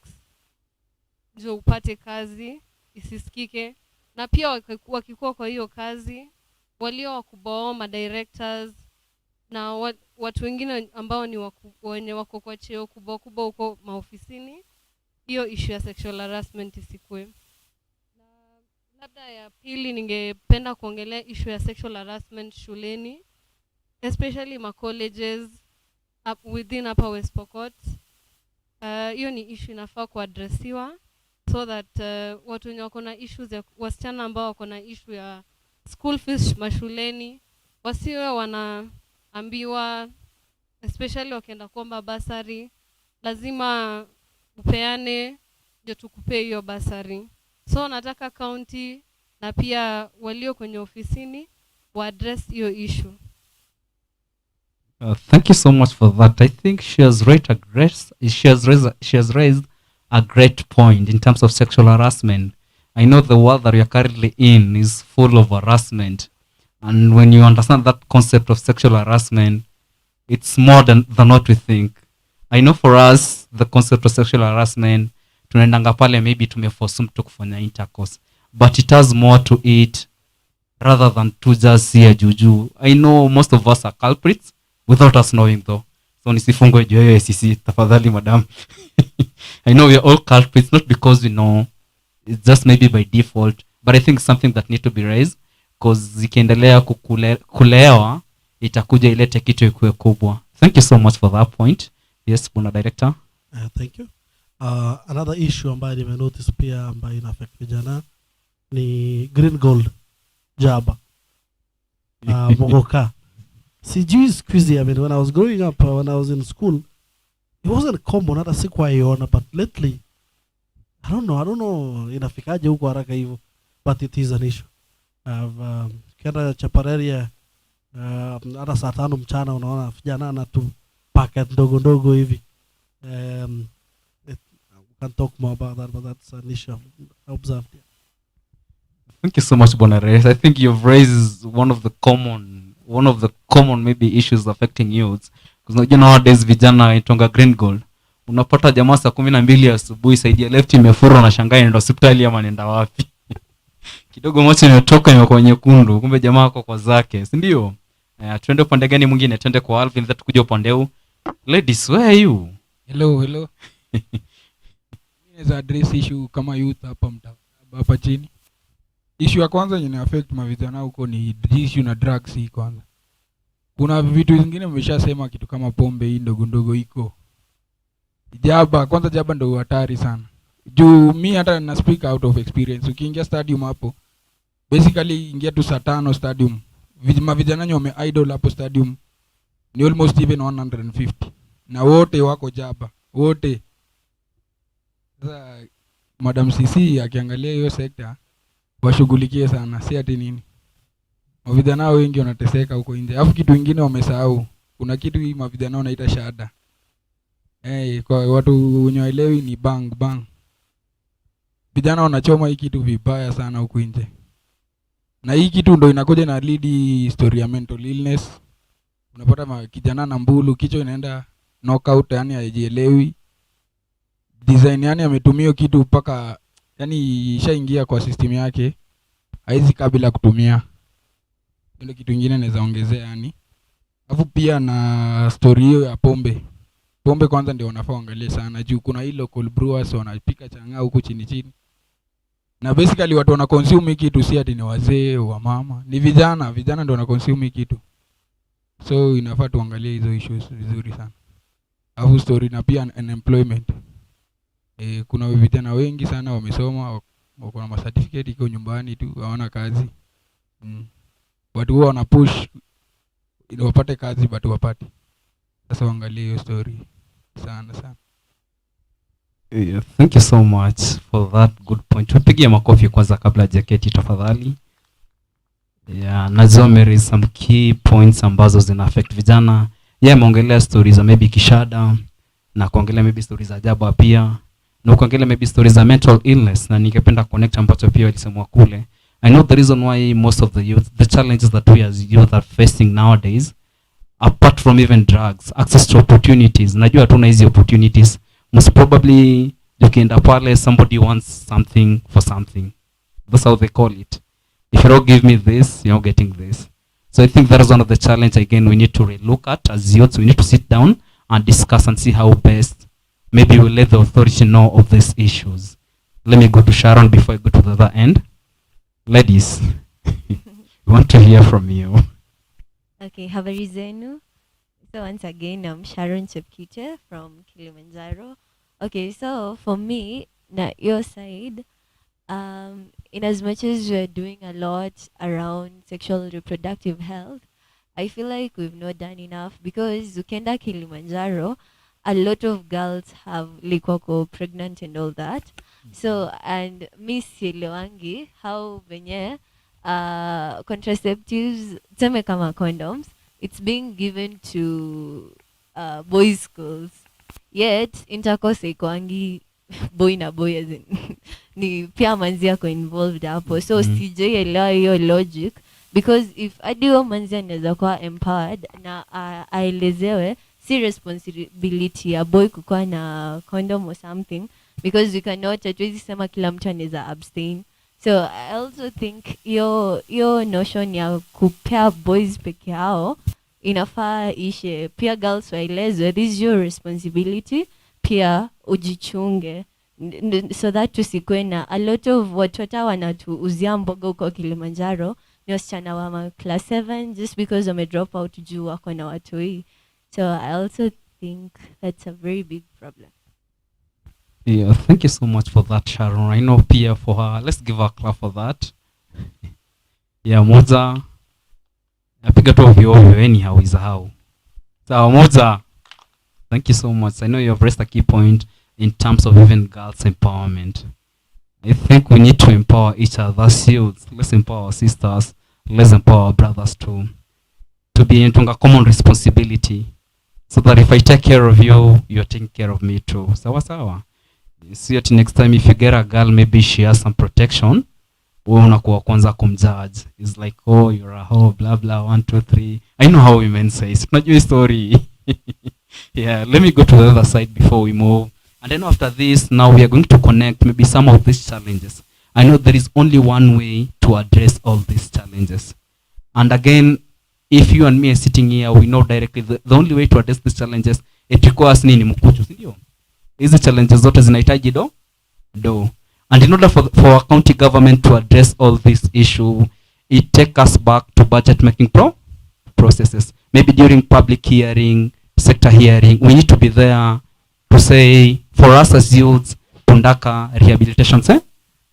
ndio upate kazi isisikike. Na pia wakikuwa kwa hiyo kazi, walio wakubwa, madirectors na watu wengine ambao ni wenye wako kwa cheo kubwa huko maofisini, hiyo issue ya sexual harassment isikwe. Na labda ya pili, ningependa kuongelea issue ya sexual harassment shuleni, especially ma colleges within Upper West Pokot. Hiyo ni issue inafaa kuadresiwa, so that watu wenye wako na issues ya wasichana ambao wako na issue ya school fees mashuleni wasiwe wanaambiwa, especially wakienda kuomba basari, lazima upeane ndio tukupe hiyo basari. So nataka county na pia walio kwenye ofisini wa address hiyo issue. Thank you so much for that. I think she has raised a great point in terms of sexual harassment. I know the world that we are currently in is full of harassment, and when you understand that concept of sexual harassment, it's more than what we think. I know for us, the concept of sexual harassment, tunaendanga pale maybe tumeforce mtu kufanya intercourse, but it has more to it rather than to just see a juju. I know most of us are culprits without us knowing though. So nisifungwe juu ya sisi, tafadhali madam. I know we are all culprits, not because we know, it's just maybe by default, but I think something that need to be raised, because zikiendelea kulewa itakuja ilete kitu ikuwe kubwa. Thank you so much for that point. Yes, Bwana Director. Thank you. Another issue ambayo nimenotice pia ambayo ina affect vijana ni green gold jaba. Mogoka. Sijui siku hizi, I mean, when I was growing up, when I was in school, it wasn't common, hata sikuwaiona, but lately, I don't know, inafikaje huko haraka hivyo, but it is an issue. Kienda Chapareria, hata saa 5 mchana unaona vijana na tu packet ndogo hivi. We can talk more about that, but that's an issue I observed. Thank you so much, Bwana Reyes. I think you've raised one of the common maybe issues affecting youths. Because nowadays vijana itonga green gold. Unapata jamaa saa 12 asubuhi saidia left imefura na shangai ndio hospitali ama nenda wapi. Kidogo macho inatoka imekuwa nyekundu, kumbe jamaa ako kwa zake, si ndio? Twende upande gani mwingine? Twende kwa Alvin that kuja upande huu. Ladies, where are you? Hello. Is address issue kama youth hapa chini. Issue ya kwanza yenye affect mavijana huko ni issue na drugs hii kwanza. Kuna vitu vingine mmeshasema kitu kama pombe hii ndogo iko. Kwanza jaba ndio hatari sana. Juu mi hata na speak out of experience. Ukiingia stadium hapo, basically ingia tu saa 5 stadium. Mavijana wame idle hapo stadium ni almost even 150. Na wote wako jaba. Wote. Sasa Madam CC akiangalia hiyo sekta washughulikie sana, si ati nini. Mavijana wengi wanateseka huko nje. Alafu kitu kingine wamesahau. Kuna kitu hii mavijana wanaita shahada. Kwa watu wenyeelewi ni bang. Vijana wanachoma hii kitu vibaya sana huko nje. Na hii kitu ndio inakuja na lead story ya mental illness. Unapata kijana na mbulu, kichwa inaenda knockout, yani haijielewi. Design yani ametumia kitu mpaka yani ishaingia kwa system yake. Haizi kabla kutumia. Ndio kitu kingine naweza ongezea yani. Alafu pia na story hiyo ya pombe. Pombe kwanza ndio wanafaa angalie sana juu kuna hii local brewers wanapika chang'aa huko chini. Na basically watu wana consume kitu si ati ni wazee wa mama, ni vijana ndio wana consume kitu. So inafaa tuangalie hizo issues vizuri sana. Alafu story na pia unemployment. Kuna vijana wengi sana wamesoma, wako na certificate iko nyumbani tu, hawana kazi. Watu huwa wana push ili wapate kazi but wapate. Sasa waangalie hiyo story sana. Thank you so much for that good point. Tupigie makofi kwanza kabla jaketi tafadhali. Nazome some key points ambazo zina affect vijana. Ameongelea stories za maybe kishada na kuongelea maybe stories za jaba pia. Na kuongelea maybe stories za mental illness na ningependa connect ambacho pia walisemwa kule. I know the reason why most of the youth, the challenges that we as youth are facing nowadays, apart from even drugs, access to opportunities. Najua hatuna hizi opportunities. Most probably ukienda pale somebody wants something for something. That's how they call it. If you don't give me this, you're not getting this. So I think that is one of the challenge again we need to relook at as youths. We need to sit down and discuss and see how best maybe we'll let the authority know of these issues. Let me go to Sharon before I go to the other end. Ladies, we want to hear from you. Okay, habari zenu. So once again, I'm Sharon Chepkite from Kilimanjaro. Okay, so for me, na your side, in as much as we're doing a lot around sexual and reproductive health, I feel like we've not done enough because ukienda Kilimanjaro, a lot of girls have likwako pregnant and all that. So, and Miss Silewangi, how venye contraceptives, teme kama condoms, it's being given to boys' schools. Yet, intercourse ikwangi boy na boy as in ni pia manzi yako involved hapo. So, sijaielewa hiyo logic. Because if adiwa manzi anaweza kuwa empowered na aelezewe, si responsibility ya boy kukuwa na condom or something. Because we cannot, hatuwezi sema kila mtu anaweza abstain. So I also think your notion ya kupea boys peke yao inafaa ishe. Pia girls waelezwe, this is your responsibility. Pia ujichunge. So that tusikwe na a lot of watoto wanatuuzia mboga huko Kilimanjaro ni wasichana wa class 7 just because wame drop out juu wako na watoi. So I also think that's a very big problem. Yeah, thank you so much for that, Sharon. I know Pia for her. Let's give her a clap for that. Yeah, moja. Napiga tu ovyo ovyo anyhow is how. Sawa moja. Thank you so much. I know you have raised a key point in terms of even girls empowerment. I think we need to empower each other as youths. Let's empower our sisters. Let's empower our brothers too. To be into a common responsibility. So that if I take care of you, you're taking care of me too. Sawa sawa. You see it next time if you get a girl, maybe she has some protection. Wewe unakuwa kwanza kumjudge. It's like, oh, you're a hoe, blah blah, 1 2 3. I know how women say it. Not your story. Yeah, let me go to the other side before we move. And then after this, now we are going to connect maybe some of these challenges. I know there is only one way to address all these challenges. And again, if you and me are sitting here, we know directly the only way to address these challenges, it requires nini mkuchu, sindio? Hizi challenges zote zinahitaji do. And in order for our county government to address all this issue, it takes us back to budget making processes. Maybe during public hearing, sector hearing, we need to be there to say, for us as youth, Tundaka Rehabilitation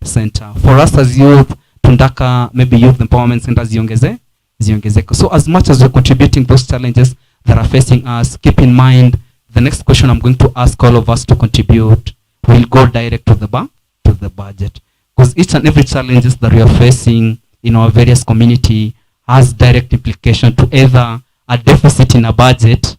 Center. For us as youth, Tundaka maybe youth empowerment centers ziongezeke. So as much as we're contributing those challenges that are facing us, keep in mind the next question I'm going to ask all of us to contribute will go direct to the budget, because each and every challenges that we are facing in our various community has direct implication to either a deficit in a budget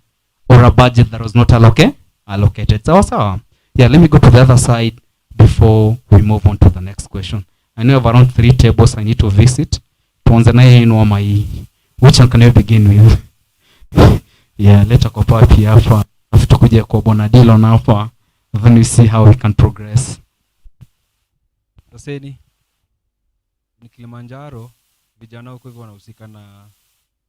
or a budget that was not allocated. So yeah, let me go to the other side before we move on to the next question. I know I have around 3 tables I need to visit. Tuanze na yeye inua hii. Which one can I begin with? Yeah, leta kwa papi hapa. Afu tukuje kwa Bwana Dillon hapa. Then we see how we can progress. Saseni ni Kilimanjaro, vijana huko hivyo wanahusika na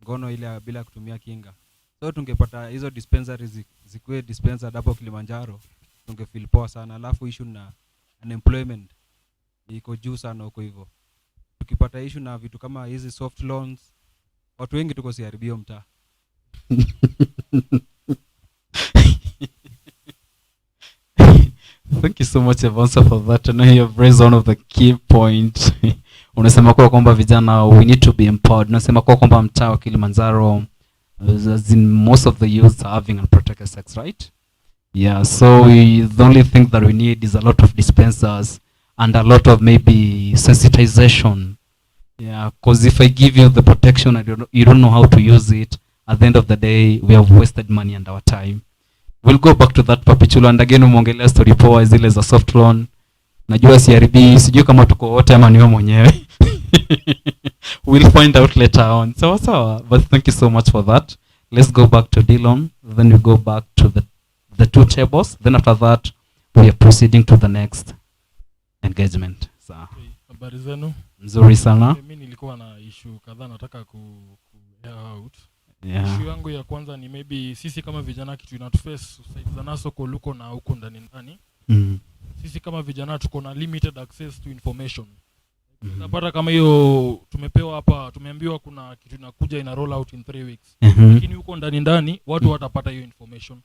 ngono ile bila kutumia kinga. So tungepata hizo dispensaries zikuwe dispensed hapo Kilimanjaro, tungefeel poa sana. Alafu issue na unemployment iko juu sana huko hivyo. Tukipata issue na vitu kama hizi soft loans, watu wengi tuko siharibio mtaa. Thank you so much, Evansa, for that. I know you have raised one of the key points. Unasema kwa kwamba vijana we need to be empowered. Unasema kwa kwamba mtaa wa Kilimanjaro, as in most of the youth are having unprotected sex, right? Yeah, so the only thing that we need is a lot of dispensers and a lot of maybe sensitization. Yeah, because if I give you the protection and you don't know how to use it, at the end of the day, we have wasted money and our time. We'll go back to that Papichulo, and again umongelea story poa zile za soft loan. Najua CRB, sijui kama tuko wote ama niwe mwenyewe. We'll find out later on. So, but thank you so much for that. Let's go back to Dillon, then we go back to the 2 tables. Then after that, we are proceeding to the next engagement. So, habari zenu? Mzuri sana. Mimi nilikuwa na issue kadhaa nataka ku air out. Yeah. Issue yangu ya kwanza ni maybe sisi kama vijana kitu inatuface society za naso koluko na huko ndani. Sisi kama vijana tuko na limited access to information. Napata kama hiyo tumepewa hapa, tumeambiwa kuna kitu inakuja ina roll out in 3 weeks. Lakini huko ndani watu watapata hiyo information.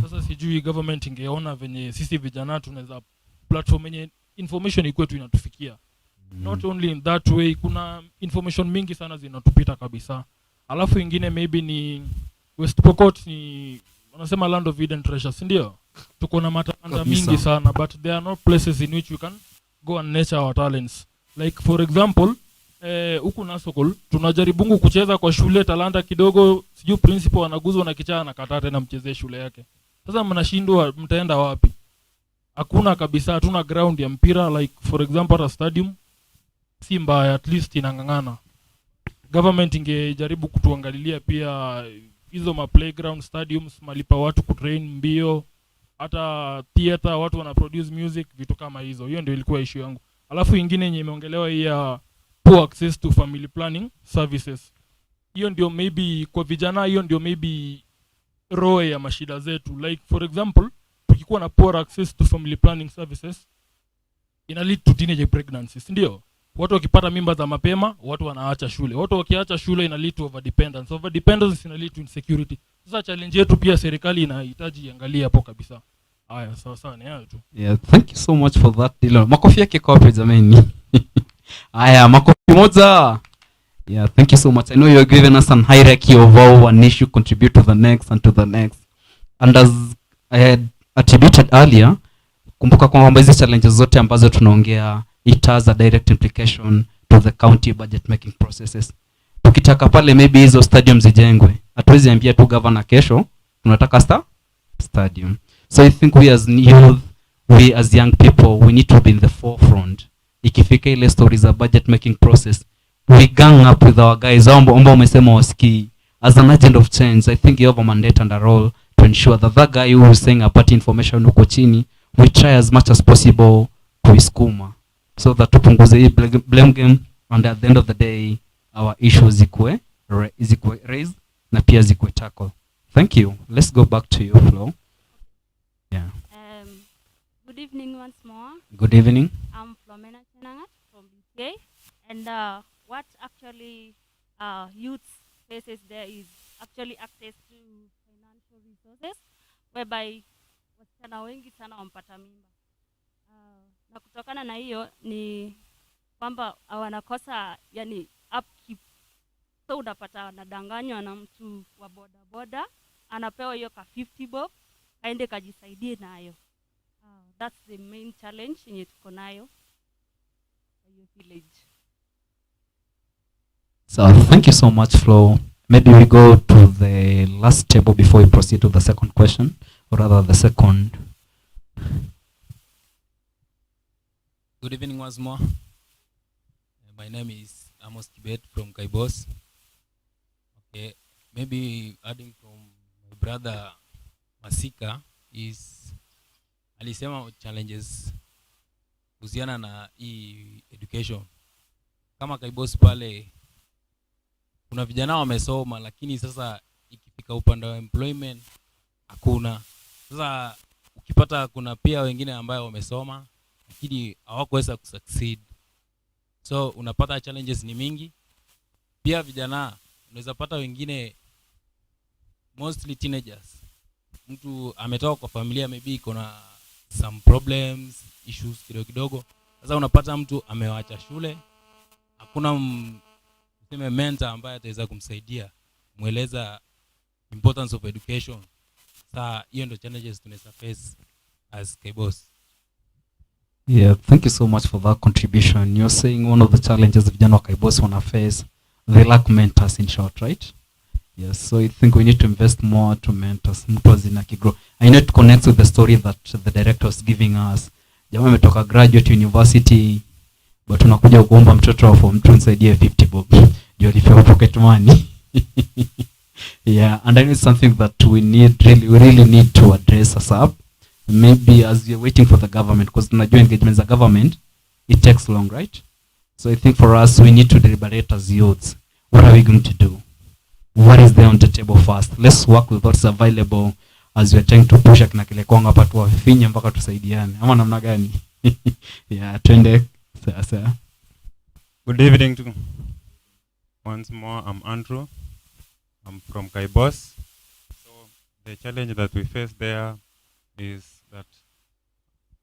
Sasa sijui government ingeona venye sisi vijana tunaweza platform yenye information ikuwe tu inatufikia. Not only in that way, kuna information mingi sana zinatupita kabisa. Alafu ingine maybe ni West Pokot ni wanasema land of hidden treasures, ndio? Tuko na matalanta mingi sana, but there are no places in which we can go and nurture our talents. Like for example, huku Nasokol tunajaribu kucheza kwa shule talanta kidogo, sijui principal anaguzwa na kichaa na kataa tena mchezee shule yake. Sasa mnashindwa mtaenda wapi? Hakuna kabisa, hatuna ground ya mpira, like for example a stadium si mbaya, at least inangangana. Government ingejaribu kutuangalilia pia hizo ma playground stadiums, malipa watu kutrain mbio, hata theater watu wana produce music, vitu kama hizo. Hiyo ndio ilikuwa issue yangu. Alafu ingine yenye imeongelewa hii ya poor access to family planning services. Hiyo ndio maybe kwa vijana, hiyo ndio maybe roho ya mashida zetu. Like for example, tukikuwa na poor access to family planning services, ina lead to teenage pregnancies, ndio? Watu wakipata mimba za mapema, watu wanaacha shule. Watu wakiacha shule ina lead to overdependence. Overdependence ina lead to insecurity. Sasa challenge yetu pia serikali inahitaji iangalie hapo kabisa. Haya, sawa ni hayo tu. Yeah, thank you so much for that Dylan. Makofi yake kwa wapi jamani? Haya, makofi moja. Yeah, thank you so much. I know you're giving us some hierarchy of how one issue contribute to the next and to the next. And as I had attributed earlier, kumbuka kwamba hizi challenges zote ambazo tunaongea, it has a direct implication to the county budget making processes. Tukitaka pale maybe hizo stadium zijengwe, hatuwezi ambia tu governor kesho tunataka stadium. So I think we as youth, we as young people, we need to be in the forefront. Ikifika ile stories za budget making process, we gang up with our guys ambao umesema wasikii. As an agent of change, I think you have a mandate and a role to ensure that that guy who is saying apati information huko chini, we try as much as possible kuiskuma so that tupunguze hii blame game, and at the end of the day our issues zikwe raised na pia zikwe tackle. Thank you. Let's go back to you, Flo. Yeah. Good evening once more. Good evening. I'm Flomena Chenangat from BK, and what actually youth faces there is actually access to financial resources, whereby wasichana wengi sana wampata mimba. Na kutokana na hiyo ni kwamba wanakosa yani upkeep. So unapata wanadanganywa na mtu wa boda boda, anapewa hiyo ka 50 bob, aende kajisaidie nayo. That's the main challenge yenye tuko nayo hiyo village. So thank you so much, Flo. Maybe we go to the last table before we proceed to the second question, or rather the second. Good evening once more. My name is Amos Kibet from Kaibos. Okay, maybe adding from my brother Masika is alisema challenges kuhusiana na hii education. Kama Kaibos pale kuna vijana wamesoma, lakini sasa ikifika upande wa employment hakuna. Sasa ukipata kuna pia wengine ambao wamesoma lakini hawakuweza kusucceed. So unapata challenges ni mingi. Pia vijana unaweza pata wengine mostly teenagers. Mtu ametoka kwa familia maybe iko na some problems, issues kidogo kidogo. Sasa unapata mtu amewacha shule, hakuna mseme mentor ambaye ataweza kumsaidia, mueleza importance of education. Sasa hiyo ndio challenges tunaweza face as Kaibos. Yeah, thank you so much for that contribution. You're saying one of the challenges vijana wa Kaibos wana face, they lack mentors in short, right? Yes, so I think we need to invest more to mentors. Mtu azina kigrow. I know it connects with the story that the director was giving us. Jamaa ametoka graduate university, but unakuja kuomba mtoto wa form 2 nisaidie 50 bob. Ndio alifia pocket money. Yeah, and I know it's something that we really need to address us up. Maybe as we're waiting for the government, because tunajua engagement za government, it takes long, right? So I think for us, we need to deliberate as youths. What are we going to do? What is there on the table first? Let's work with what's available as we're trying to push akina kile kwanga hapa tuwafinye mpaka tusaidiane. Ama namna gani? Yeah, twende sasa. Good evening to once more. I'm Andrew. I'm from Kaibos. So the challenge that we face there is that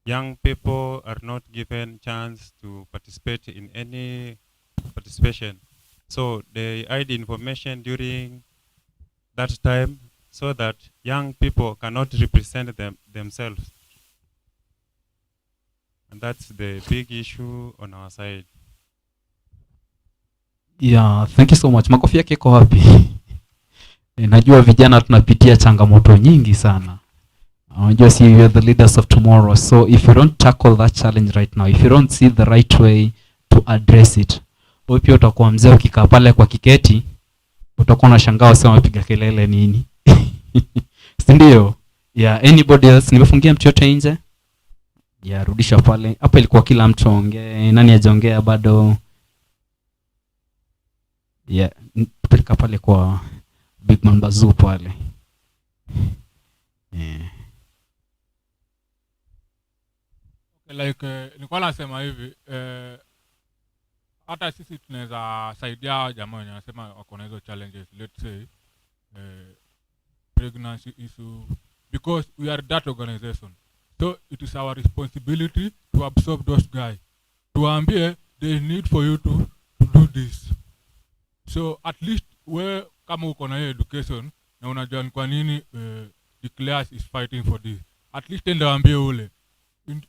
young people are not given chance to participate in any participation. So they hide information during that time so that young people cannot represent themselves. And that's the big issue on our side. Yeah, thank you so much. Makofi yake iko wapi? Najua vijana tunapitia changamoto nyingi sana. Unajua si we are the leaders of tomorrow. So if you don't tackle that challenge right now, if you don't see the right way to address it, wewe pia utakuwa mzee ukikaa pale kwa kiketi, utakuwa unashangaa wasema wapiga kelele nini. Si ndio? Yeah, anybody else? Nimefungia mtu yote nje? Yeah, rudisha pale. Hapa ilikuwa kila mtu ongee. Nani hajaongea bado? Yeah, peleka pale kwa Big Man Bazoo pale. Yeah. Okay, like nilikuwa nasema hivi hata sisi tunaweza saidia jamaa wenye wanasema wako na hizo challenges. Let's say pregnancy issue, because we are that organization. So it is our responsibility to absorb those guys. Tuambie, there is need for you to do this. So at least where kama uko na hiyo education na unajua ni kwa nini the class is fighting for this, at least enda waambie ule.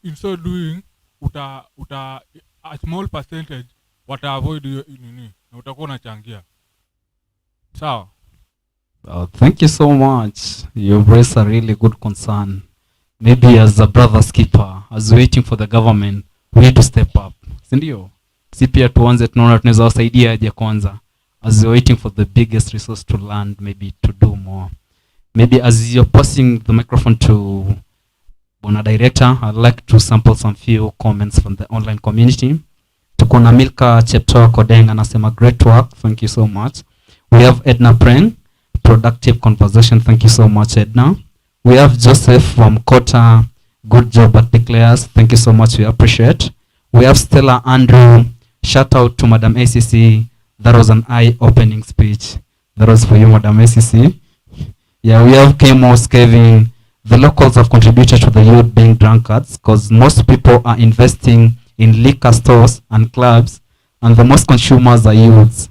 In so doing uta a small percentage wata avoid hiyo nini na utakuwa unachangia. Sawa. Thank you so much. You've raised a really good concern. Maybe as a brother skipper, as waiting for the government, we need to step up. Sindio? Si pia tuanze tunaona tunaweza wasaidia aje kwanza. As you're waiting for the biggest resource to land, maybe to do more. Maybe as you're passing the microphone to Bona Director, I'd like to sample some few comments from the online community. Tuko na Milka Chepto Kodeng anasema great work, thank you so much. We have Edna Preng, productive conversation, thank you so much Edna. We have Joseph from Kota, good job at the class, thank you so much, we appreciate. We have Stella Andrew, shout out to Madam ACC, that was an eye-opening speech. That was for you, Madam ACC. Yeah, we have Kemos, Kevin. The locals have contributed to the youth being drunkards because most people are investing in liquor stores and clubs, and the most consumers are youths.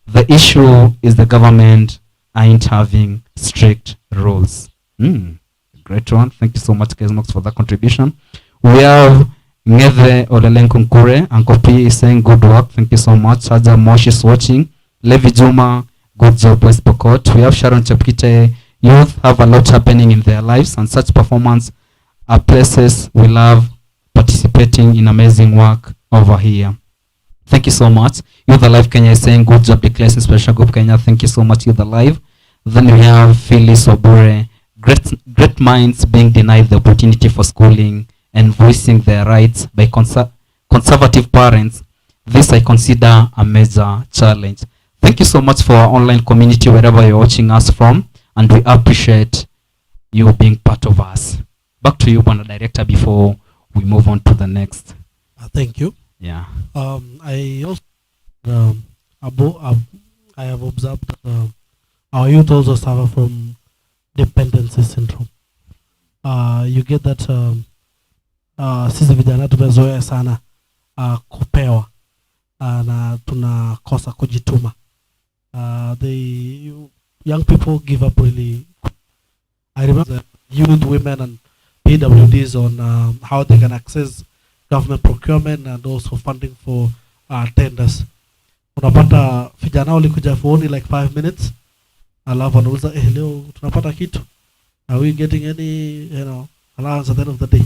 The issue is the government ain't having strict rules. Great one. Thank you so much, Kesmox, for that contribution. We have Ngeve Olelenkunkure. Uncle P is saying good work. Thank you so much. Haja Mosh is watching. Levi Juma, good job, West Pokot. We have Sharon Chapkite. Youth have a lot happening in their lives, and such performance are places we love participating in amazing work over here. Thank you so much. Youth Alive Kenya is saying good job, declares Special Group Kenya. Thank you so much, Youth Alive. Then we have Phyllis Obure. Great minds being denied the opportunity for schooling and voicing their rights by conservative parents. This I consider a major challenge. Thank you so much for our online community, wherever you're watching us from, and we appreciate you being part of us. Back to you, Bwana Director, before we move on to the next. Thank you. Yeah. I also I have observed that our youth also suffer from dependency syndrome. You get that sisi vijana tumezoea sana kupewa na tunakosa kujituma. The young people give up really. I remember youth, women and PWDs on how they can access government procurement and also funding for tenders. Unapata vijana walikuja for only like 5 minutes, alafu wanauliza leo tunapata kitu, are we getting any allowance at the end of the day?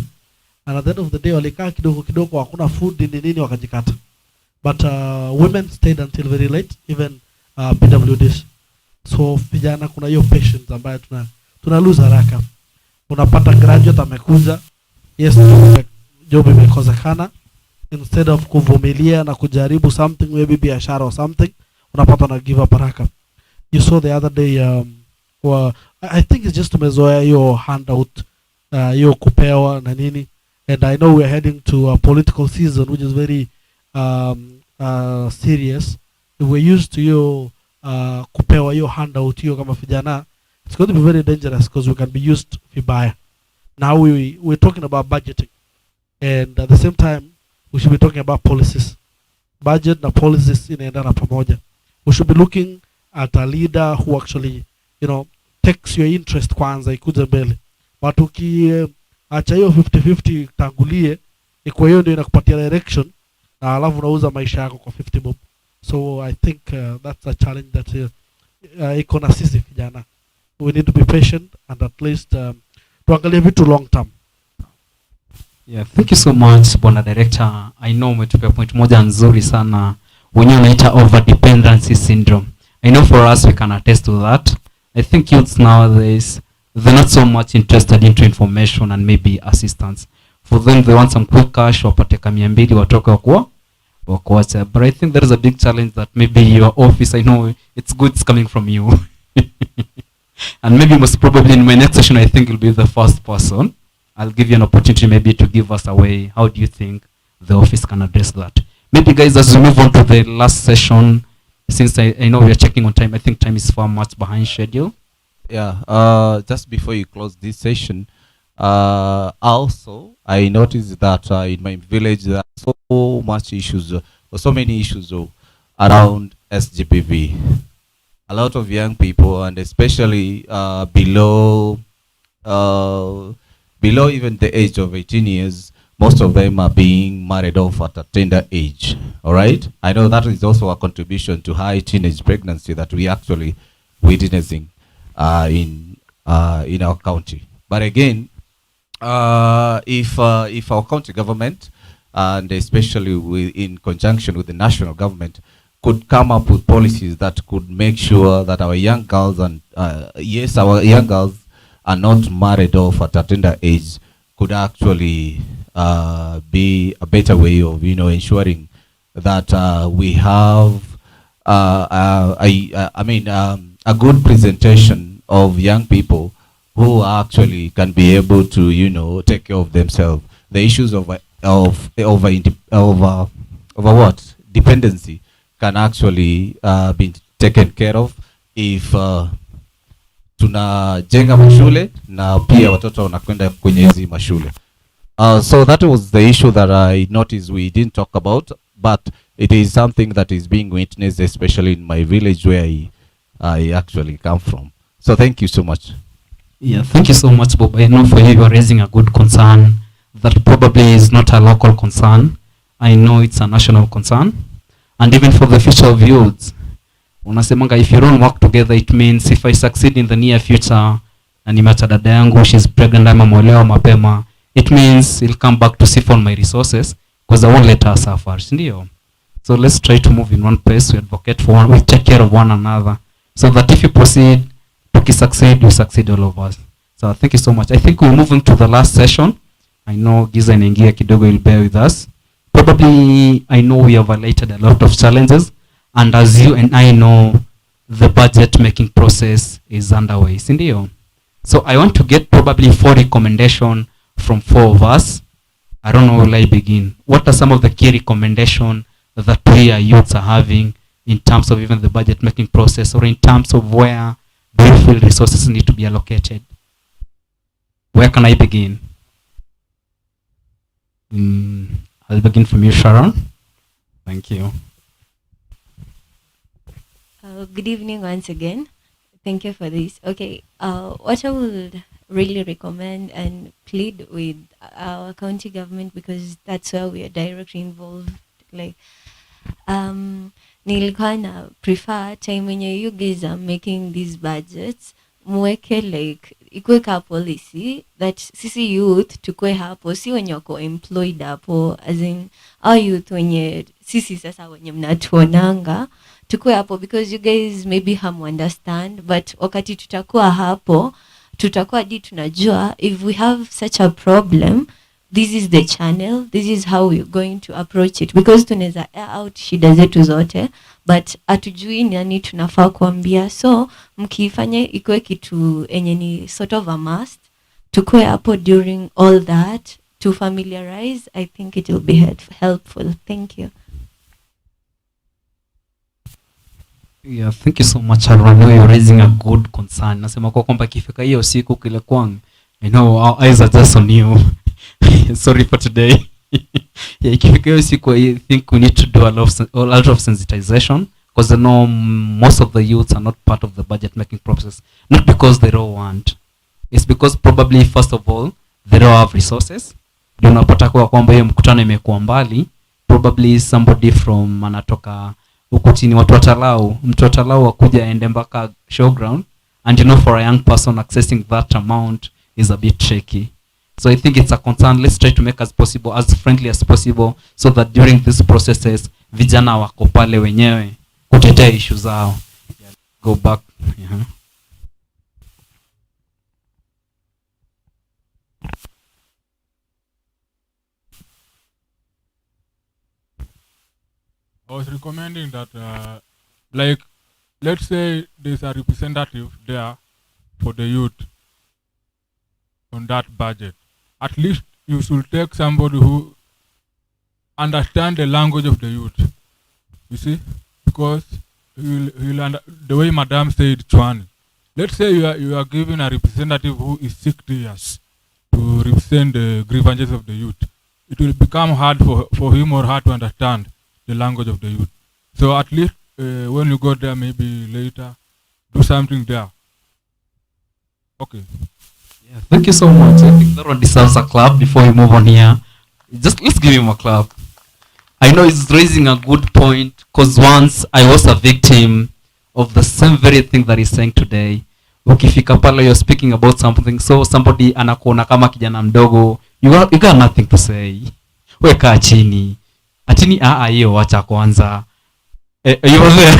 And at the end of the day walikaa kidogo kidogo, hakuna food nini wakajikata. But women stayed until very late, even PWDs. So vijana kuna hiyo patience ambayo tuna lose haraka. Unapata graduate amekuja, yes, job imekosekana, instead of kuvumilia na kujaribu something, maybe biashara or something, unapata na give up haraka. You saw the other day I think it's just tumezoea hiyo handout, hiyo kupewa na nini. And I know we're heading to a political season which is very serious. If we're used to hiyo kupewa hiyo handout hiyo kama vijana, it's going to be very dangerous because we can be used vibaya. Now we're talking about budgeting, and at the same time we should be talking about policies. Budget na policies inaendana pamoja. We should be looking at a leader who actually takes your interest kwanza ikuje mbele. But acha hiyo 50-50 tangulie, iko hiyo ndio inakupatia direction na alafu unauza maisha yako kwa 50 bob. So I think that's a challenge that iko na sisi vijana. We need to be patient and at least tuangalie vitu long term. Yeah, thank you so much, Bwana Director. I know umetupia point moja nzuri sana wenyewe unaita over dependency syndrome. I know for us we can attest to that. I think youths nowadays, they're not so much interested into information and maybe assistance. For them, they want some quick cash, wapate ka 200 watoke wakuacha. But I think there is a big challenge that maybe your office, I know it's good it's coming from you. And maybe most probably in my next session, I think you'll be the first person. I'll give you an opportunity maybe to give us a way. How do you think the office can address that? Maybe guys, as we move on to the last session, since I know we are checking on time, I think time is far much behind schedule. Just before you close this session, also I noticed that in my village there are so much issues, or so many issues around SGPV. A lot of young people, and especially below even the age of 18 years, most of them are being married off at a tender age. All right, I know that is also a contribution to high teenage pregnancy that we actually witnessing in our county. But again, if our county government, and especially in conjunction with the national government, could come up with policies that could make sure that our young girls and our young girls are not married off at a tender age, could actually be a better way of ensuring that we have a good presentation of young people who actually can be able to take care of themselves. The issues of what dependency can actually be taken care of if tunajenga mashule na pia watoto wanakwenda kwenye hizi mashule. So that was the issue that I noticed we didn't talk about, but it is something that is being witnessed, especially in my village where I actually come from. So thank you so much. Yeah, thank you so much, Bob. I know for you are raising a good concern that probably is not a local concern. I know it's a national concern. And even for the future of youths, unasemanga if you don't work together, it means if I succeed in the near future, na nimeacha dada yangu, she's pregnant, ama ameolewa mapema, it means he'll come back to siphon my resources because I won't let her suffer. Sindio? So let's try to move in one place. We advocate for one, we take care of one another, so that if you proceed, succeed, you succeed all of us. So thank you so much. I think we're moving to the last session. I know Giza and Ingia kidogo will bear with us. Probably, I know we have highlighted a lot of challenges, and as you and I know, the budget making process is underway. Sindio? So I want to get probably 4 recommendations from 4 of us. I don't know where I begin. What are some of the key recommendations that we are youths are having in terms of even the budget making process, or in terms of where do you feel resources need to be allocated? Where can I begin? I'll begin from you, Sharon. Thank you. Good evening once again. Thank you for this. Okay, what I would really recommend and plead with our county government, because that's where we are directly involved, like nilikuwa na prefer time when you guys are making these budgets, mweke like ikuwe ka policy that sisi youth tukue hapo, si wenye wako employed hapo, as in our youth wenye sisi sasa wenye mnatuonanga tukue hapo, because you guys maybe understand, but wakati tutakuwa hapo tutakuwa hadi tunajua if we have such a problem, this is the channel, this is how we're going to approach it, because tunaweza air out shida zetu zote but atujui nani tunafaa kuambia. So mkifanya ikuwe kitu enye ni sort of a must, tukue hapo during all that to familiarize. I think it will be helpful. Thank you. Yeah, thank you so much, Aaron. I know you're raising a good concern. Nasema kwa kwamba kifika hiyo siku kile kwang, I know our eyes are just on you. Sorry for today. Yeah, ikifika hiyo siku, I think we need to do a lot of sensitization, because I know most of the youths are not part of the budget making process, not because they don't want. It's because probably first of all they don't have resources. Ndio unapata kwa kwamba hiyo mkutano imekuwa mbali, probably somebody from anatoka huko chini, watu watalau, mtu watalau akuja aende mpaka showground, and you know for a young person accessing that amount is a bit tricky. So I think it's a concern. Let's try to make as possible, as friendly as possible, so that during these processes vijana wako pale wenyewe kutetea issue zao. Yeah, go back. I was recommending that, like, let's say there's a representative there for the youth on that budget. At least you should take somebody who understand the language of the youth. You see, because the way Madam said, Chwani, let's say you are given a representative who is 60 years to represent the grievances of the youth. It will become hard for him or her to understand the language of the youth. So at least when you go there, maybe later, do something there. Okay. Yeah, thank you so much. I think that one deserves a clap before we move on here. Just let's give him a clap. I know he's raising a good point because once I was a victim of the same very thing that he's saying today. Ukifika pale you're speaking about something, so somebody anakuona kama kijana mdogo, you got nothing to say. Weka chini. Atini hiyo wacha kwanza. You were there.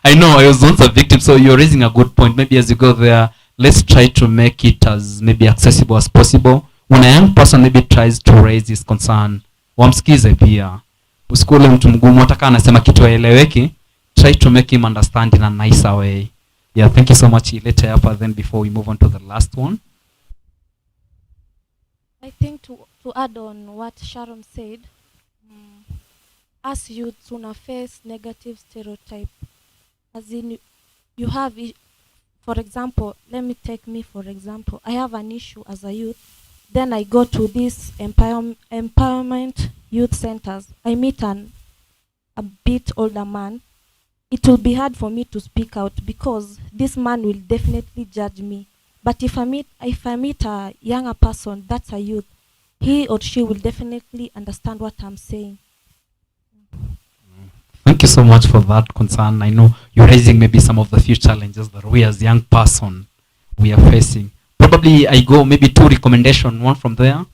I know I was once a victim, so you're raising a good point. Maybe as you go there, let's try to make it as maybe accessible as possible. When a young person maybe tries to raise his concern, wamsikize pia. Usikule mtu mgumu hata kama anasema kitu haeleweki, try to make him understand in a nicer way. Yeah, thank you so much. Later up then before we move on to the last one. I think to add on what Sharon said, as youths una face negative stereotype, as in you have, for example, let me take me for example. I have an issue as a youth, then I go to this empowerment youth centers. I meet a bit older man. It will be hard for me to speak out because this man will definitely judge me. But if I meet a younger person, that's a youth, he or she will definitely understand what I'm saying. Thank you so much for that concern. I know you're raising maybe some of the few challenges that we as young person we are facing. Probably I go maybe 2 recommendation, one from there.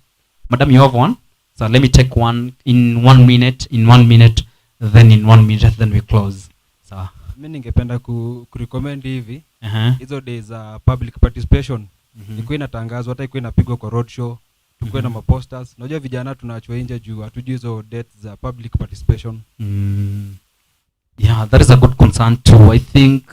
Madam, you have one? So let me take one in 1 minute, then in 1 minute, then we close. So mimi ningependa kurecommend hivi hizo days za public participation ikuwe inatangazwa, hata ikuwe inapigwa kwa road show, tukuwe na maposters. Unajua vijana tunaachwa nje juu hatujui hizo dates za public participation. Yeah, that is a good concern too. I think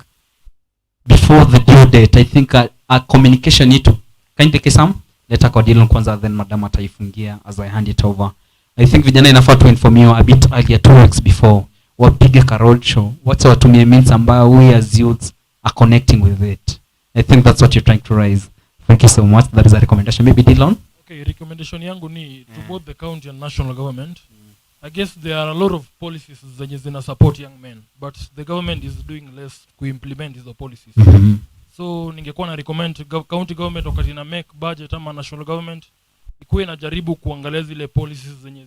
before the due date, I think a communication need to kindly Kisam, leta kwa deal kwanza, then madam ataifungia as I hand it over. I think vijana inafaa to inform you a bit earlier, 2 weeks before, wapige ka road show, wacha watumie means ambayo we as youths are connecting with it. I think that's what you're trying to raise. Thank you so much. That is a recommendation. Maybe Dylan? Okay, recommendation yangu ni to both the county and national government. I guess there are a lot of policies zenye zina support young men, but the government is doing less to implement hizo policies. So ningekuwa na recommend county government wakati na make budget ama national government ikuwe inajaribu kuangalia zile policies zenye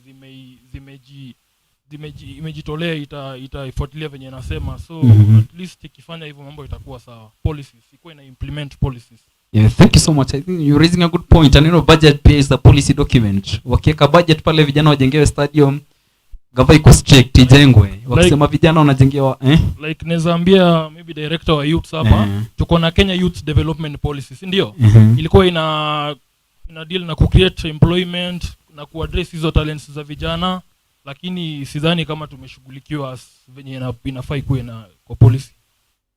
imejitolea itaifuatilia venye nasema. So at least ikifanya hivyo mambo itakuwa sawa. Policies ikuwe na implement policies. Yeah, thank you so much. I think you're raising a good point. And you know, budget pay is a policy document. Wakiweka budget pale vijana wajengewe stadium, gava iko strict ijengwe. Wakisema vijana wanajengewa like nezaambia maybe director wa youth hapa, tuko na Kenya Youth Development Policy, ndio? Ilikuwa ina deal na create employment na kuaddress hizo talents za vijana, lakini sidhani kama tumeshughulikiwa venye inafaa ikuwe na kwa policy.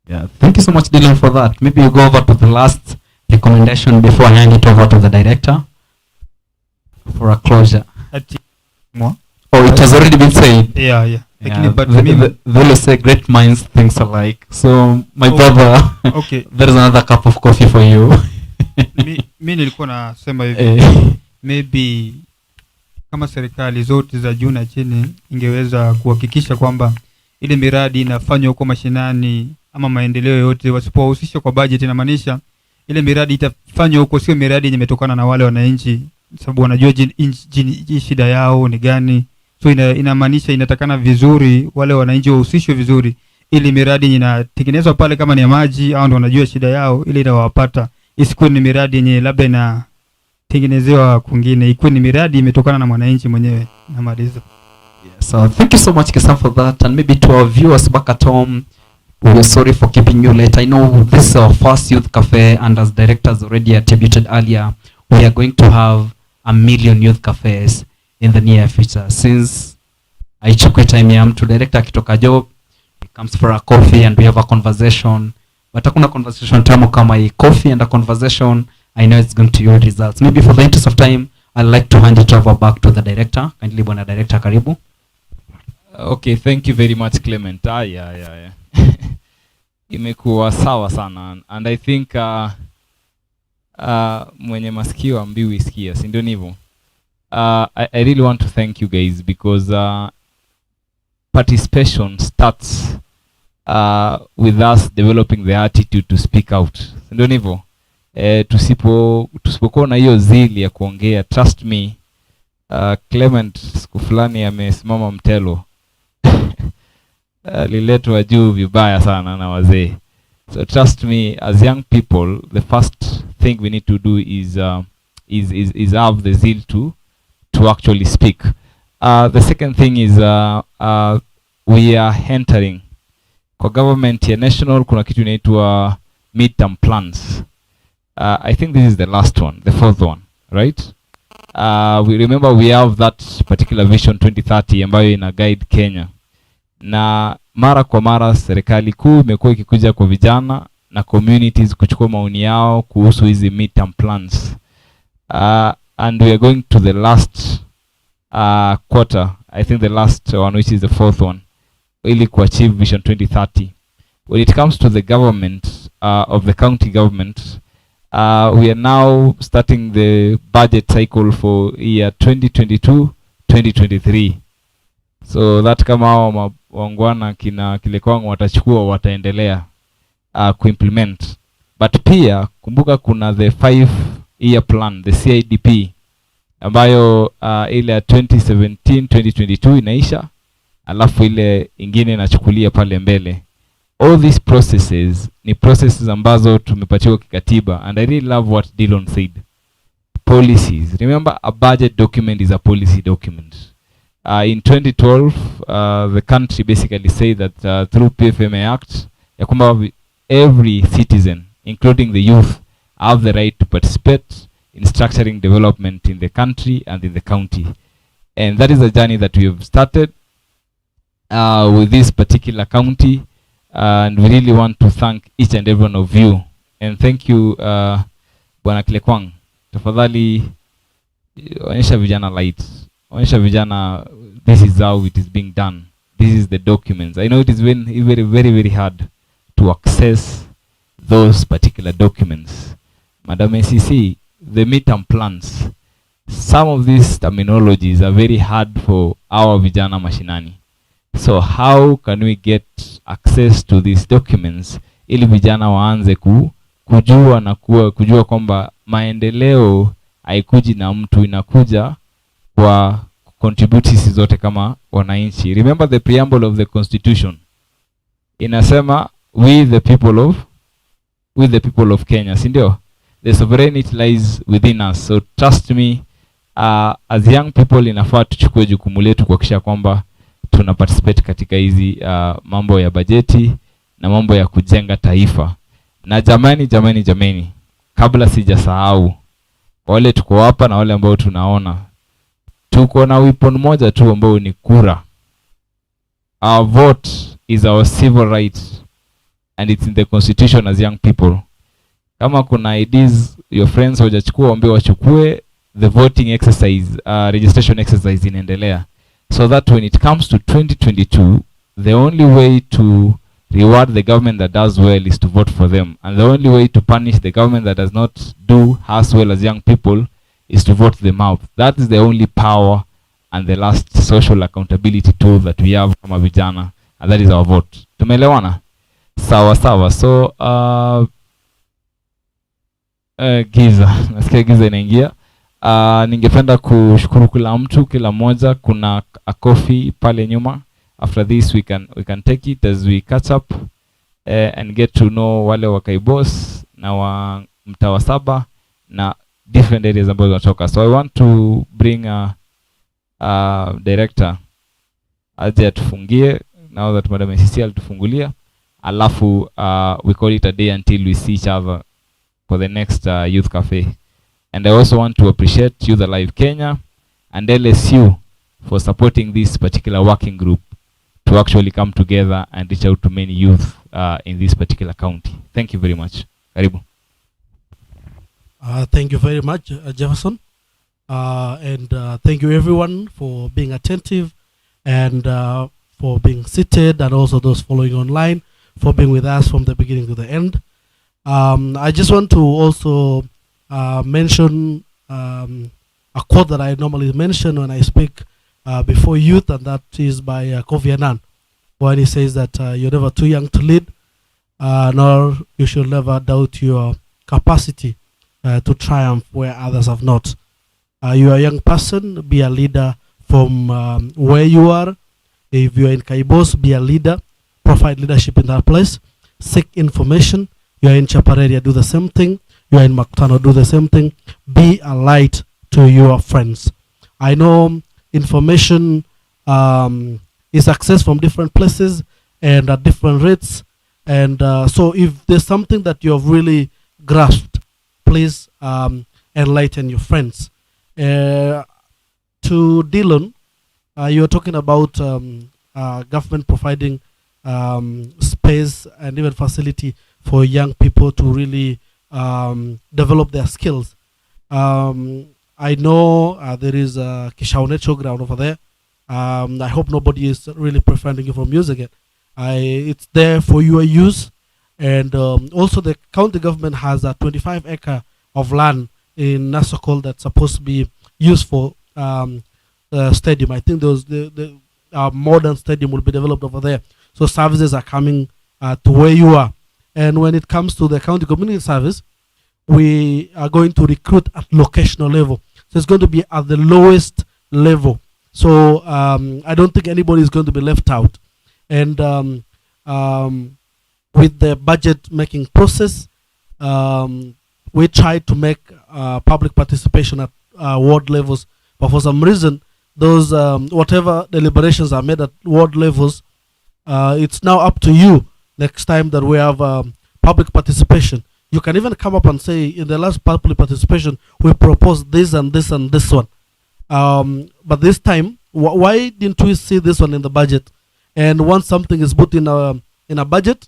Yeah, thank you so much Dylan for that. Maybe you go over to the last recommendation before I hand it over to the director for a closure. Oh, it has already been said. Yeah. But they'll say great minds think alike. So my brother, okay, there is another cup of coffee for you. Mimi nilikuwa nasema hivi, maybe kama serikali zote za juu na chini ingeweza kuhakikisha kwamba ile miradi inafanywa huko mashinani ama maendeleo yote wasipohusishwa kwa budget, inamaanisha ile miradi itafanywa huko, sio miradi yenye imetokana na wale wananchi, sababu wanajua shida yao ni gani. So inamaanisha inatakana vizuri wale wananchi wahusishwe vizuri, ili miradi inatengenezwa pale kama ni ya maji au ndio wanajua shida yao, ili inawapata. Isikuwe ni miradi yenye labda inatengenezewa kwingine, ikuwe ni miradi imetokana na mwananchi mwenyewe. Namaliza. So thank you so much Kesam for that, and maybe to our viewers back at home, we are sorry for keeping you late. I know this is our first youth cafe, and as directors already attributed earlier, we are going to have 1 million youth cafes in the near future. Since I took time here to director akitoka job, he comes for a coffee and we have a conversation. But hakuna conversation tamu kama hii, coffee and a conversation. I know it's going to yield results. Maybe for the interest of time, I'd like to hand it over back to the director. Kindly bwana director, karibu. Okay, thank you very much Clement. Yeah. imekuwa sawa sana, and I think mwenye masikio ambiwi sikia, si ndio hivyo? I really want to thank you guys because participation starts with us developing the attitude to speak out, si ndio hivyo? Tusipokuwa na hiyo zili ya kuongea, trust me, Clement siku fulani amesimama mtelo liletwa juu vibaya sana na wazee. So trust me, as young people, the first thing we need to do is have the zeal to actually speak. The second thing is we are entering kwa government ya national, kuna kitu inaitwa midterm plans. I think this is the last one, the fourth one, right? We remember we have that particular vision 2030 ambayo ina guide Kenya, na mara kwa mara serikali kuu imekuwa ikikuja kwa vijana na communities kuchukua maoni yao kuhusu hizi midterm plans, and we are going to the last quarter, I think the last one, which is the fourth one, ili kuachieve vision 2030. When it comes to the government of the county government, we are now starting the budget cycle for year 2022-2023. So that kama hao wangwana kina kile kwangu watachukua, wataendelea kuimplement. But pia kumbuka kuna the 5-year plan, the CIDP, ambayo ile ya 2017-2022 inaisha, alafu ile ingine inachukulia pale mbele. All these processes ni processes ambazo tumepatiwa kikatiba, and I really love what Dillon said. Policies. Remember, a budget document is a policy document. In 2012, the country basically said that through PFMA Act, ya kwamba every citizen, including the youth, have the right to participate in structuring development in the country and in the county. And that is a journey that we have started with this particular county. And we really want to thank each and every one of you. And thank you, Bwana Kilekwang. Tafadhali, onyesha vijana light. Onyesha vijana, this is how it is being done. This is the documents. I know it is very, very, very hard to access those particular documents. Madam ACC, the midterm plans, some of these terminologies are very hard for our vijana mashinani. So how can we get access to these documents ili vijana waanze kujua na kujua kwamba maendeleo haikuji na mtu, inakuja kwa contribute sisi zote kama wananchi. Remember the preamble of the constitution inasema we the people of Kenya, si ndio? The sovereignty lies within us. So trust me, as young people inafaa tuchukue jukumu letu kuhakikisha kwamba tuna participate katika hizi mambo ya bajeti na mambo ya kujenga taifa. Na jamani, kabla sijasahau, wale tuko hapa na wale ambao tunaona, tuko na weapon moja tu ambao ni kura. Our vote is our civil right and it's in the constitution. As young people, kama kuna IDs your friends hawajachukua, waambie wachukue. The voting exercise, registration exercise inaendelea. So that when it comes to 2022, the only way to reward the government that does well is to vote for them. And the only way to punish the government that does not do as well as young people is to vote them out. That is the only power and the last social accountability tool that we have kama vijana, and that is our vote. Tumeelewana? Sawa. So, giza. Nasikia giza inaingia. Ningependa kushukuru kila mmoja. Kuna a coffee pale nyuma. After this we can take it as we catch up and get to know wale wa Kaibos na wa Mtawa Saba na different areas ambazo tunatoka. So I want to bring a director aje atufungie now that Madam ACC alitufungulia, alafu we call it a day until we see each other for the next youth cafe. And I also want to appreciate Youth Alive Kenya and LSU for supporting this particular working group to actually come together and reach out to many youth in this particular county. Thank you very much. Karibu. Thank you very much, Jefferson. And thank you everyone for being attentive and for being seated, and also those following online for being with us from the beginning to the end. I just want to also mention a quote that I normally mention when I speak before youth, and that is by Kofi Annan, when he says that you're never too young to lead, nor you should never doubt your capacity to triumph where others have not. You are a young person, be a leader from where you are. If you are in Kaibos, be a leader, provide leadership in that place, seek information. You are in Chapareria, do the same thing. You are in Makutano, do the same thing. Be a light to your friends. I know information is accessed from different places and at different rates. And so if there's something that you have really grasped, please enlighten your friends. To Dylan, you were talking about government providing space and even facility for young people to really develop their skills. I know there is a Kishaune showground over there. I hope nobody is really preventing you from using it. It's there for your use. And also the county government has a 25 acre of land in Nasokol that's supposed to be used for stadium. I think the modern stadium will be developed over there. So services are coming to where you are. And when it comes to the county community service, we are going to recruit at locational level. So it's going to be at the lowest level. So I don't think anybody is going to be left out. And with the budget making process, we try to make public participation at ward levels. But for some reason, those whatever deliberations are made at ward levels, it's now up to you next time that we have public participation. You can even come up and say, in the last public participation, we proposed this and this and this one. But this time, why didn't we see this one in the budget? And once something is put in a budget,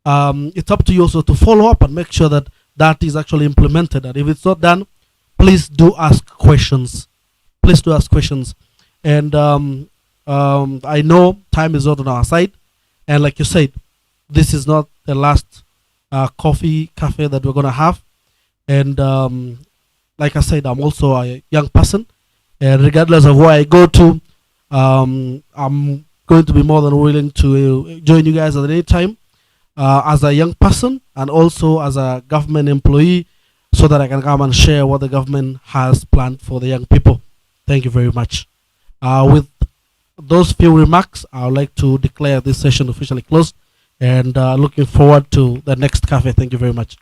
it's up to you also to follow up and make sure that that is actually implemented. And if it's not done, please do ask questions. Please do ask questions. And I know time is not on our side. And like you said, this is not the last cafe that we're going to have. And like I said, I'm also a young person. And regardless of where I go to, I'm going to be more than willing to join you guys at any time as a young person and also as a government employee, so that I can come and share what the government has planned for the young people. Thank you very much. With those few remarks, I would like to declare this session officially closed, and looking forward to the next cafe. Thank you very much.